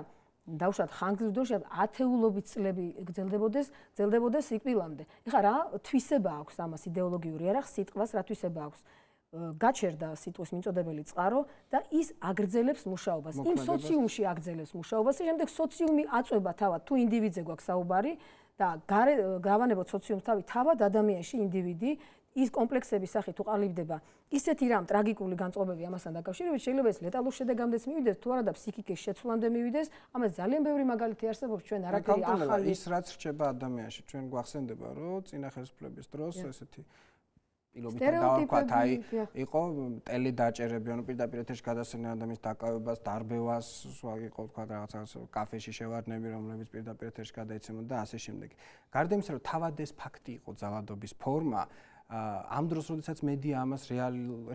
დაუშვათ ხანგრძლივ ათეულობით წლები გრძელდებოდეს სიკვდილამდე. ეხლა რა თვისება აქვს ამას იდეოლოგიური იარაღს, სიტყვას რა თვისება აქვს? გაჩერდა სიტყვის მიწოდებელი წყარო და ის აგრძელებს მუშაობას. იმ სოციუმში აგრძელებს მუშაობას, შემდეგ სოციუმი აწვება თავად თუ ინდივიდზე გვაქვს საუბარი და გავანებოთ სოციუმს თავად ადამიანში ინდივიდი ის კომპლექსების სახით უყალიბდება ისეთი რამ ტრაგიკული განწყობები ამასთან დაკავშირებით შეიძლება ეს ლეტალურ შედეგამდეც მივიდეს თუ არა და ფსიქიკის შეცვლამდე მივიდეს ამას ძალიან ბევრი მაგალითი არსებობს ჩვენ არაფერი ახალი ის რაც რჩება ადამიანში ჩვენ გვახსენდება რომ წინა ხელისუფლების დროს ესეთი პილობითა დავარქვათ აი იყო ტელედაჭერები ანუ პირდაპირ ეთერში გადასცემდნენ ადამიანის დაკავებას დარბევას იყო თქვა რაღაცა კაფეში შევარდნები რომლებიც პირდაპირ ეთერში გადაიცემოდა და ასე შემდეგ გარდა იმისა რომ თავად ეს ფაქტი იყო ძალადობის ფორმა ამ დროს როდესაც მედია ამას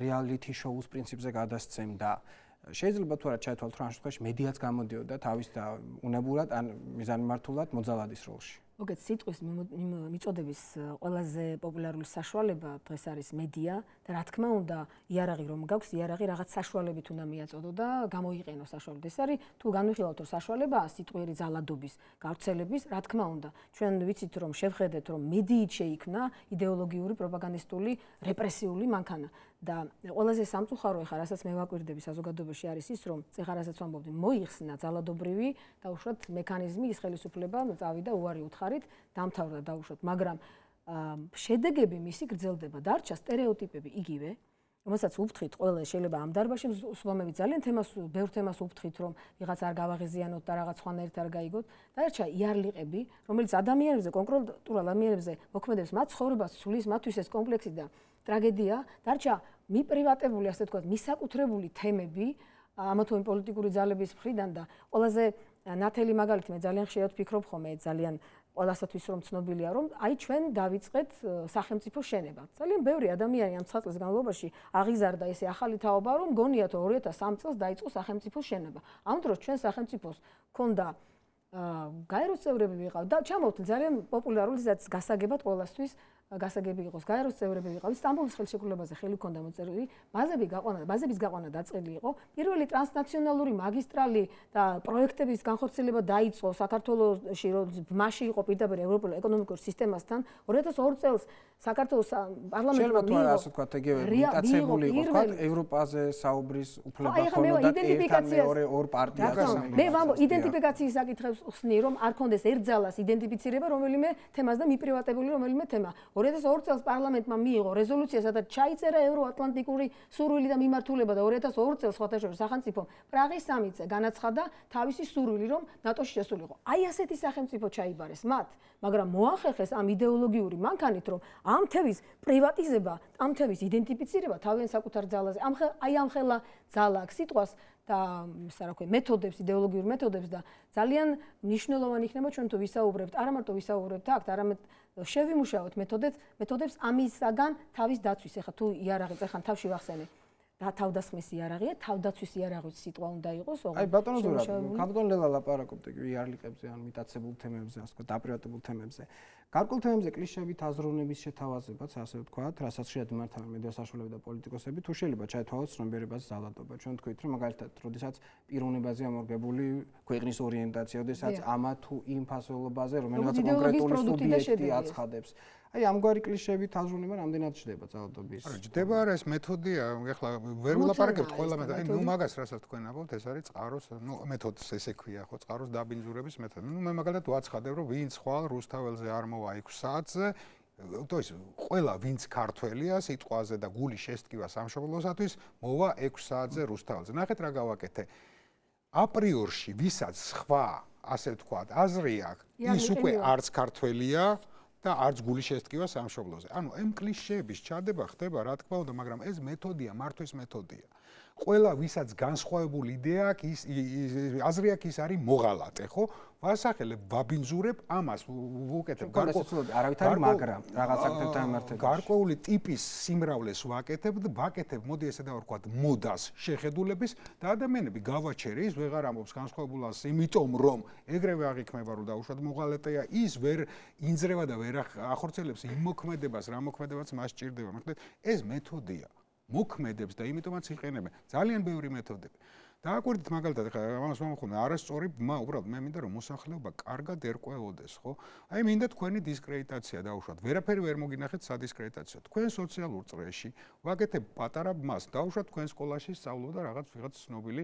რეალიტი შოუს პრინციპზე გადასცემდა შეიძლება თუ არა ჩაითვალოთ რომ ამ შემთხვევაში მედიაც გამოდიოდა თავის და უნებურად ან მიზანმიმართულად მოძალადის როლში მოგეთ სიტყვის მიწოდების ყველაზე პოპულარული საშუალება დღეს არის მედია და რა თქმა უნდა იარაღი რომ გაქვს იარაღი რაღაც საშუალებით უნდა მიაწოდო და გამოიყენო საშუალებით ეს არის თუ განვიხილავთ რომ საშუალებაა სიტყვიერი ძალადობის გავრცელების რა თქმა უნდა ჩვენ ვიცით რომ შევხედეთ რომ მედიით შეიქმნა იდეოლოგიური პროპაგანდისტული რეპრესიული მანქანა და ყველაზე სამწუხარო ეხა რასაც მე ვაკვირდები საზოგადოებაში არის ის რომ ეხა რასაც ვამბობდი მოიხსნა ძალადობრივი და უშუალოდ მექანიზმი ის ხელისუფლება წავიდა უარი უთხარით დამთავრდა დაუშვათ მაგრამ შედეგები მისი გრძელდება დარჩა სტერეოტიპები იგივე რომელსაც უფთხით ყველა შეიძლება ამ დარბაზში მსვლელობები ძალიან ბევრ თემას უფთხით რომ ვიღაც არ გავაღიზიანოთ და რაღაც სხვანაირად არ გაიგოთ დარჩა იარლიყები რომელიც ადამიანებზე კონკრეტულად ადამიანებზე მოქმედებს მათ ცხოვრებას სulis მათთვის ეს კომპლექსი და ტრაგედია დარჩა მიპრივატებული ასე თქვა მისაკუთრებული თემები ამა თუ იმ პოლიტიკური ძალების მხრიდან და ყველაზე ნათელი მაგალითი მე ძალიან ხშირად ვფიქრობ ხოლმე ძალიან ყველასათვის რომ ცნობილია რომ აი ჩვენ დავიწყეთ სახელმწიფო შენება. ძალიან ბევრი ადამიანი ამ 9 წლის განმავლობაში აღიზარდა ესე ახალი თაობა რომ გონიათ 2003 წელს დაიწყო სახელმწიფო შენება. ამ დროს ჩვენ სახელმწიფოს ქონდა გაეროს წევრები ვიყავ და ჩამოვთ ძალიან პოპულარული სადაც გასაგებად ყველასთვის გასაგები იყოს გაეროს წევრები ვიყავით სტამბოლის ხელშეკრულებაზე ხელი ქონდა მოწერილი ბაზების გაყვანა დაწყილი იყო პირველი ტრანსნაციონალური მაგისტრალი და პროექტების განხორციელება დაიწყო საქართველოში მასში იყო პირდაპირ ევროპულ ეკონომიკურ სისტემასთან 2002 წელს საქართველოს პარლამენტმა მიიღო ასე თქვა ეგრევე მიტაცებული იყო თქვა ევროპაზე საუბრის უფლება ქონოდა ერთად მეორე ორ პარტიას მე ვამბობ იდენტიფიკაციის საკითხებს ხსნი რომ არ ქონდეს ერთძალას იდენტიფიცირება რომელიმე თემას და მიპრივატებული რომელიმე თემა 2002 წელს პარლამენტმა მიიღო რეზოლუცია სადაც ჩაიწერა ევროატლანტიკური სურვილი და მიმართულება და 2002 წელს სხვათაშორის სახელმწიფომ პრაღის სამიტზე განაცხადა თავისი სურვილი რომ ნატოში შესულიყო. აი ასეთი სახელმწიფო ჩაიბარეს მათ, მაგრამ მოახერხეს ამ იდეოლოგიური მანქანით რომ ამ თემის პრივატიზება, ამ თემის იდენტიფიცირება თავიანთ საკუთარ ძალაზე, ამ ხელა ძალა აქვს სიტყვას და ისა რა ქვია მეთოდებს, იდეოლოგიურ მეთოდებს და ძალიან მნიშვნელოვანი იქნება ჩვენ თუ ვისაუბრებთ, არა მარტო ვისაუბრებთ აქ, არამედ შევიმუშაოთ მეთოდებს ამისაგან თავის დაცვის. ეხლა თუ იარაღი ეხლა თავში ვახსენე და თავდასხმის იარაღია, თავდაცვის იარაღის სიტყვა უნდა იყოს, ოღონდ აი ბატონო ზურაბ, კაპიტონ ლელა ლაპარაკობთ იარლიყებზე, ან მიტაცებულ თემებზე, ასე ვთქვათ, დაპრივატებულ თემებზე. გარკვეულ თემებზე კლიშეებით აზროვნების შეთავაზებაც, ასე ვთქვათ, რასაც შეიძლება მიმართავენ მედია საშუალებები და პოლიტიკოსები, თუ შეიძლება ჩაითვალოს ცნობიერებაზე ძალადობა. ჩვენ თქვით, რომ მაგალითად, როდესაც პიროვნებაზე ამორგებული ქვეყნის ორიენტაცია, როდესაც ამა თუ იმ ფასეულობაზე, რომელიღაც კონკრეტული სუბიექტი აცხადებს. აი ამგვარი კლიშეებით აზროვნება რამდენად ჯდება ძალადობის? არა, ჯდება არა ეს მეთოდია, ეხლა ვერ ვილაპარაკებთ ყველა მე, აი ნუ მაგას რასაც თქვენ ამბობთ, ეს არის წყაროს, ნუ მეთოდს ესე ქვია, ხო, წყაროს დაბინძურების მეთოდი. ნუ მე მაგალითად ვაცხადებ, რომ ვინც ხვალ რუსთაველზე არ მოვა 6 საათზე, то есть ყველა ვინც ქართველია სიტყვაზე და გული შესტკივა სამშობლოსათვის მოვა 6 საათზე რუსთაველზე. ნახეთ რა გავაკეთე. აპრიორში ვისაც სხვა ასე ვთქვათ აზრი აქვს, ის უკვე არც ქართველია და არც გული შესტკივა სამშობლოზე. ანუ ამ კლიშეების ჩადება ხდება რა თქმა უნდა, მაგრამ ეს მეთოდია, მართვის მეთოდია. ყველა ვისაც განსხვავებული იდეა აქვს, ის აზრი აქვს, ის არის მოღალატე, ხო? ვასახელებ, ვაბინძურებ ამას, ვუკეთებ არავითარი მაგრამ რაღაც აქტებთან მიმართებაში. გარკვეული ტიპის სიმრავლეს ვაკეთებ, მოდი ესე დავარქვათ, მოდას შეხედულების და ადამიანები გავაჩერე, ის ვეღარ ამბობს განსხვავებულას, იმიტომ რომ ეგრევე აღიქმება, რომ დაუშვათ მოღალატეა, ის ვერ ინძრევა და ვერ ახორციელებს იმ მოქმედებას, რა მოქმედებაც მას სჭირდება. მოკლედ, ეს მეთოდია. მოქმედებს და იმიტომაც იყენებენ. ძალიან ბევრი მეთოდები. დააკვირდით მაგალითად, ხა ამას მომხდარა არასწორი ბმა, უბრალოდ მე მინდა რომ მოსახლეობა კარგად ერკვეოდეს, ხო? აი მინდა თქვენი დისკრედიტაცია დაუშვათ. ვერაფერი ვერ მოგინახეთ სადისკრედიტაციო. თქვენ სოციალურ წრეში ვაკეთებ პატარა ბმას, დაუშვათ თქვენ სკოლაში სწავლობდა რაღაც ვიღაც ცნობილი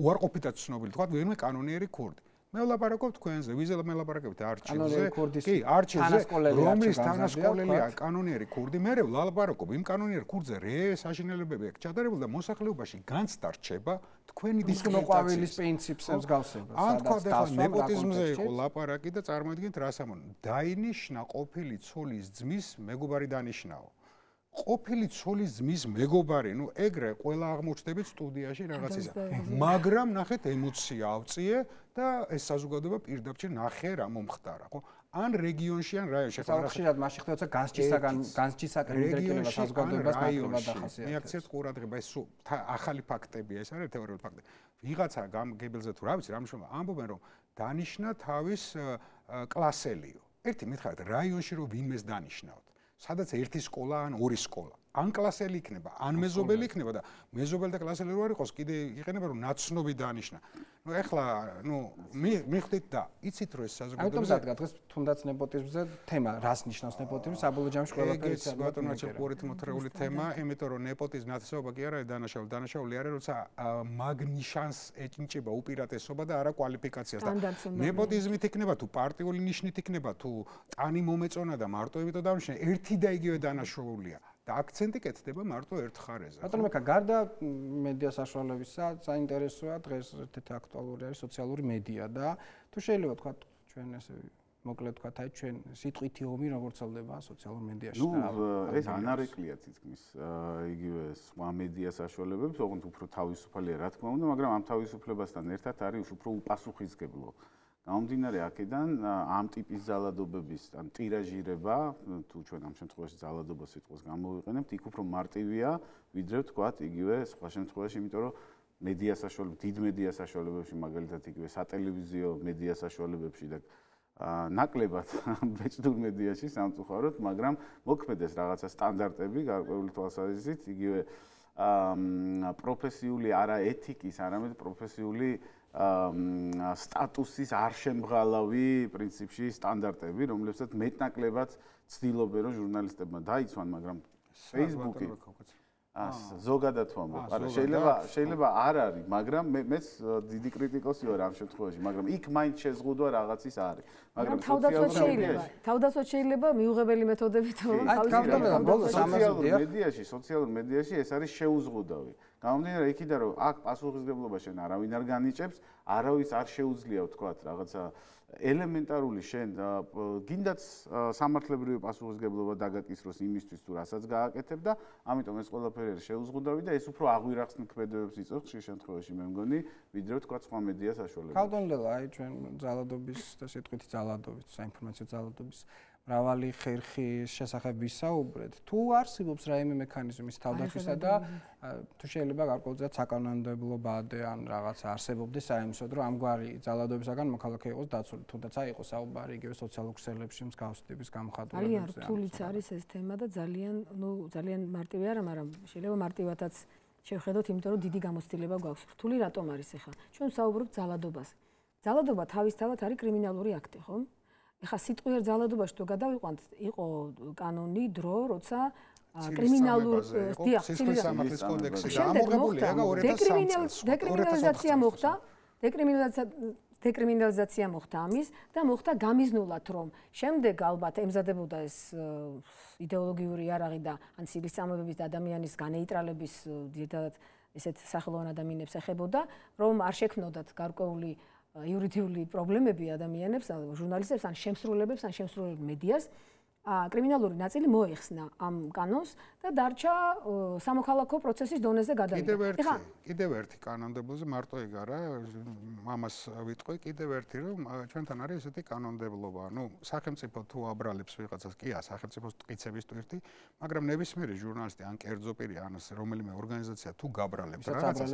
უარყოფითად ცნობილი, თქვა ვერმე კანონიერი ქურდი. მე ვლაპარაკობ თქვენზე, ვიზე მელაპარაკებთ არჩილზე. კი, არჩილზე, რომლის თანასკოლელია კანონიერი ქურდი, მე ვლაპარაკობ იმ კანონიერ ქურდზე, საშინელებები აქვს ჩატარებული და მოსახლეობაში განსტარჩება თქვენი დისკრიმინაციის პრინციპს მსგავსება. ან თქვა ახლა ნეპოტიზმზე იყო ლაპარაკი და წარმოიდგინეთ რას ამბობ. დაინიშნა ყოფილი ცოლის ძმის მეგობარი დანიშნაო. ყოფილი ცოლის ძმის მეგობარი, ნუ ეგრე ყველა აღმოჩნდებით სტუდიაში რაღაცისა. მაგრამ ნახეთ ემოცია ავწიე და ეს საზოგადოება პირდაპირ ნახე რა მომხდარა, ხო? ან რეგიონში ან რაიონში. ხშირად მასში ხდება განსჯისაკენ მიდრეკილება საზოგადოებას ნაკლებად ახასიათებს. მიაქციეთ ყურადღება, ეს ახალი ფაქტებია, ეს არის თეორიული ფაქტები. ვიღაცა გამგებელზე თუ რა ვიცი, რა მნიშვნელობა ამბობენ რომ დანიშნა თავის კლასელიო. ერთი მითხარით რაიონში რომ ვინმეს დანიშნავთ. სადაც ერთი სკოლა ან ორი სკოლა. ან კლასელი იქნება, ან მეზობელი იქნება და მეზობელი და კლასელი რო არ იყოს, კიდე იყენება რომ ნაცნობი დანიშნა. ნუ ეხლა, ნუ მიხდით და იცით რომ ეს საზოგადოება ამიტომ დადგა დღეს თუნდაც ნეპოტიზმზე თემა, რას ნიშნავს ნეპოტიზმი, საბოლოო ჯამში ყველაფერი ეს ბატონაჩა პორით მოთრეული თემა, იმიტომ რომ ნეპოტიზმი ნათესაობა კი არ არის დანაშაული, დანაშაული არის როცა მაგნიშანს ეჭინჭება უპირატესობა და არა კვალიფიკაცია და ნეპოტიზმით იქნება თუ პარტიული ნიშნით იქნება თუ ტანი მომეწონა და მარტოებით დავნიშნე, ერთი და იგივე დანაშაულია. და აქცენტი კეთდება მარტო ერთ ხარეზე. ბატონო მეკა, გარდა მედია საშუალებისა, საინტერესოა დღეს ერთ-ერთი აქტუალური არის სოციალური მედია და თუ შეიძლება თქვა ჩვენ ესე მოკლედ თქვა აი ჩვენ სიტყვითი ომი როგორ ცელდება სოციალურ მედიაში და ეს ანარეკლია თითქმის იგივე სხვა მედია საშუალებებს, ოღონდ უფრო თავისუფალია რა თქმა უნდა, მაგრამ ამ თავისუფლებასთან ერთად არის უფრო უპასუხისმგებლო. გამომდინარე აქედან ამ ტიპის ზალადობების ან ტირაჟირება, თუ ჩვენ ამ შემთხვევაში ზალადობა სიტყვას გამოვიყენებთ, იქ უფრო მარტივია, ვიდრე ვთქვათ იგივე სხვა შემთხვევაში, იმიტომ რომ მედია საშუალებები, დიდ მედია საშუალებებში, მაგალითად იგივე სატელევიზიო მედია საშუალებებში და ნაკლებად ბეჭდურ მედიაში სამწუხაროდ, მაგრამ მოქმედეს რაღაცა სტანდარტები, გარკვეული თვალსაზრისით, იგივე პროფესიული არა ეთიკის, არამედ პროფესიული სტატუსის არ შემღალავი პრინციპში სტანდარტები, რომლებსაც მეტნაკლებად ცდილობენ რომ ჟურნალისტებმა დაიცვან, მაგრამ Facebook-ი ზოგადად ვამბობ, არა შეიძლება არ არის, მაგრამ მეც დიდი კრიტიკოსი ვარ ამ შემთხვევაში, მაგრამ იქ მაინც შეზღუდვა რაღაცის არის. მაგრამ თავდაცვაც შეიძლება მიუღებელი მეთოდებით სოციალურ მედიაში ეს არის შეუზღუდავი. გამომდინარე იქიდან რომ აქ პასუხისმგებლობა შენ არავინ არ განიჭებს, არავის არ შეუძლია ვთქვათ რაღაცა ელემენტარული შენ გინდაც სამართლებრივი პასუხისმგებლობა დაგაკისროს იმისთვის თუ რასაც გააკეთებ და ამიტომ ეს ყველაფერი არის შეუზღუდავი და ეს უფრო აღვირახს ქმედებებს იწვევს ხშირ შემთხვევაში მე მგონი ვიდრე ვთქვათ სხვა მედია საშუალებები. ქალდონლელა აი ჩვენ ზალადობის და სიტყვითი ზალადობის, საინფორმაციო ზალადობის მრავალი ხერხის შესახებ ვისაუბრეთ. თუ არსებობს რაიმე მექანიზმი თავდაცვისა და თუ შეიძლება გარკვეულწილად საკანონმდებლო ბადე ან რაღაც არსებობდეს საიმისოდ, რომ ამგვარი ზალადობისაგან მოქალაქე იყოს დაცული, თუნდაც აი იყოს საუბარი იგივე სოციალურ ქსელებში მსგავსი ტიპის გამხატულებებზე. ძალიან რთულიც არის ეს თემა და ძალიან მარტივი არა, მაგრამ შეიძლება მარტივადაც შევხედოთ, იმიტომ რომ დიდი გამოცდილება გვაქვს. რთული რატომ არის ახლა? ჩვენ ვსაუბრობთ ზალადობაზე. ზალადობა თავისთავად არის კრიმინალური აქტი, ხო? ეხლა სიტყვიერ ზალადობაში თუ გადავიყვანთ, იყო კანონი დრო, როცა კრიმინალურ სისხლის კოდექსი და ამოღებულია 2003 წელს. დეკრიმინალიზაცია მოხდა. დეკრიმინალიზაცია მოხდა ამის და მოხდა გამიზნულად, რომ შემდეგ ალბათ ემზადებოდა ეს იდეოლოგიური იარაღი და ან ცივისწამებების და ადამიანის განეიტრალების ძირითადად ესეთ სახელოვან ადამიანებს ეხებოდა, რომ არ შექმნოდათ გარკვეული იურიდიული პრობლემები ადამიანებს, ჟურნალისტებს, ან შემსრულებელებს, ან შემსრულებელ მედიას. კრიმინალური ნაწილი მოეხსნა ამ კანონს და დარჩა სამოქალაქო პროცესის დონეზე გადავიდა. კიდევ ერთი კანონმდებლობაზე მარტო ეგ არა, ამას ვიტყვი, კიდევ ერთი რომ ჩვენთან არის ესეთი კანონმდებლობა. სახელმწიფო თუ აბრალებს ვიღაცას, კია, სახელმწიფოს ტყიცების ტვირთი, მაგრამ ნებისმიერი ჟურნალისტი ან კერძო პირი ან რომელიმე ორგანიზაცია თუ გაბრალებს რაღაცას,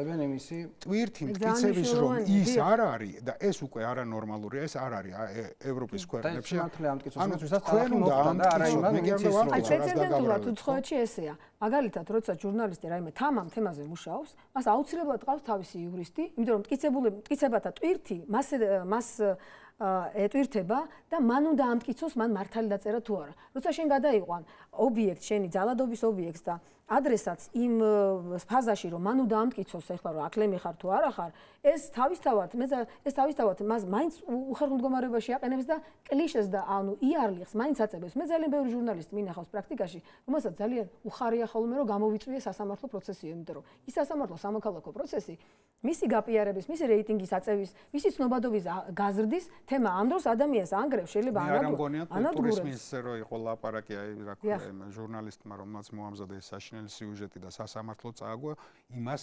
ტვირთი ტყიცების რომ ის არ არის და ეს უკვე არანორმალურია, ეს არ არის ევროპის ქვეყნებში. პრეცედენტულად უცხოეთში ესეა. მაგალითად, როცა ჟურნალისტი რაიმე თემაზე მუშაობს, მას აუცილებლად ყავს თავისი იურისტი, იმიტომ რომ მტკიცებათა ტვირთი მას ეტვირთება და მან უნდა ამტკიცოს მან მართალი დაწერა თუ არა. როცა შენ გადაიყვან ობიექტს, შენი ძალადობის ობიექტს და ადრესაც იმ ფაზაში რომ მან უნდა ამტკიცოს ახლა რომ აკლემი ხარ თუ არა ხარ, ეს თავისთავად მას მაინც უხერხმლდგომარეობაში აყენებს და კლიშეს და ანუ იარლიხს მაინც აწევს. მე ძალიან ბევრი ჟურნალისტი მინახავს პრაქტიკაში, რომელსაც ძალიან უხარია ხოლმე რომ გამოვიწვიე სასამართლო პროცესი, იმიტომ რომ ის სასამართლო სამოქალაქო პროცესი მისი გაპიარების, მისი რეიტინგის აწევის, მისი ცნობადობის გაზრდის თემა ამ დროს ადამიანს ანგრევს, შეიძლება ანადგურებს. მისზე რო იყო ლაპარაკი აი რა ქვია ჟურნალისტმა რომელმაც მოამზადა ეს საშინელი სიუჟეტი და სასამართლო წააგო, იმას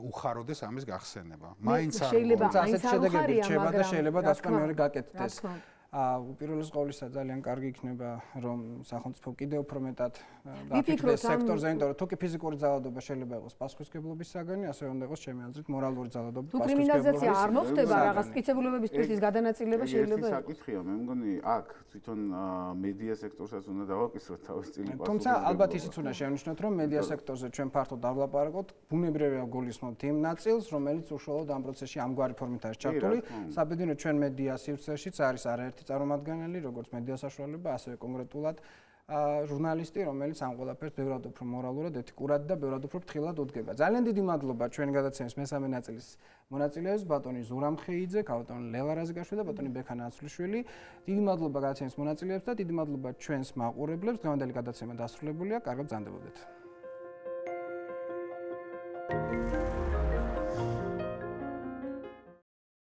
უხაროდეს ამის გახსენება. მაინც არ შეიძლება ასეთ შედეგები რჩება და შეიძლება დასკვნა მეორე გაკეთდეს. უპირველეს ყოვლისა ძალიან კარგი იქნება რომ სახელმწიფო კიდევ უფრო მეტად დაფიქრდეს სექტორზე, იმიტომ რომ თუ კი ფიზიკური ძალადობა შეიძლება იყოს პასუხისმგებლობის საგანი, ასევე უნდა იყოს ჩემი აზრით მორალური ძალადობა პასუხისმგებლობის. თუ კრიმინალიზაცია არ მოხდება, რაღაც მტკიცებულებების ტვირთის გადანაწილება შეიძლება იყოს. ეს საკითხია, მე მგონი აქ თვითონ მედია სექტორსაც უნდა დავაკისროთ თავის წილი პასუხისმგებლობა. თუმცა ალბათ ისიც უნდა შევნიშნოთ, რომ მედია სექტორზე ჩვენ ფართოდ არ ვლაპარაკობთ, ბუნებრივია გულისხმობთ იმ ნაწილს, რომელიც უშუალოდ ამ პროცესში ამგვარი ფორმით არის ჩართული. საბედნიეროდ ჩვენ მედია სივრცეშიც არის არაერთი წარმომადგენელი, როგორც მედია საშუალება, ასევე კონკრეტულად ჟურნალისტი, რომელიც ამ ყველაფერს ბევრად უფრო მორალურად, ეთიკურად და ბევრად უფრო ფრთხილად უდგება. ძალიან დიდი მადლობა ჩვენი გადაცემის მესამე ნაწილის მონაწილეებს, ბატონი ზურამ ხეიძე, ბატონი ლელა რაზგაშვილი და ბატონი ბექანა აცვლიშვილი. დიდი მადლობა გადაცემის მონაწილეებს და დიდი მადლობა ჩვენს მაყურებლებს. დღევანდელი გადაცემა დასრულებულია. კარგად ბრძანდებოდეთ.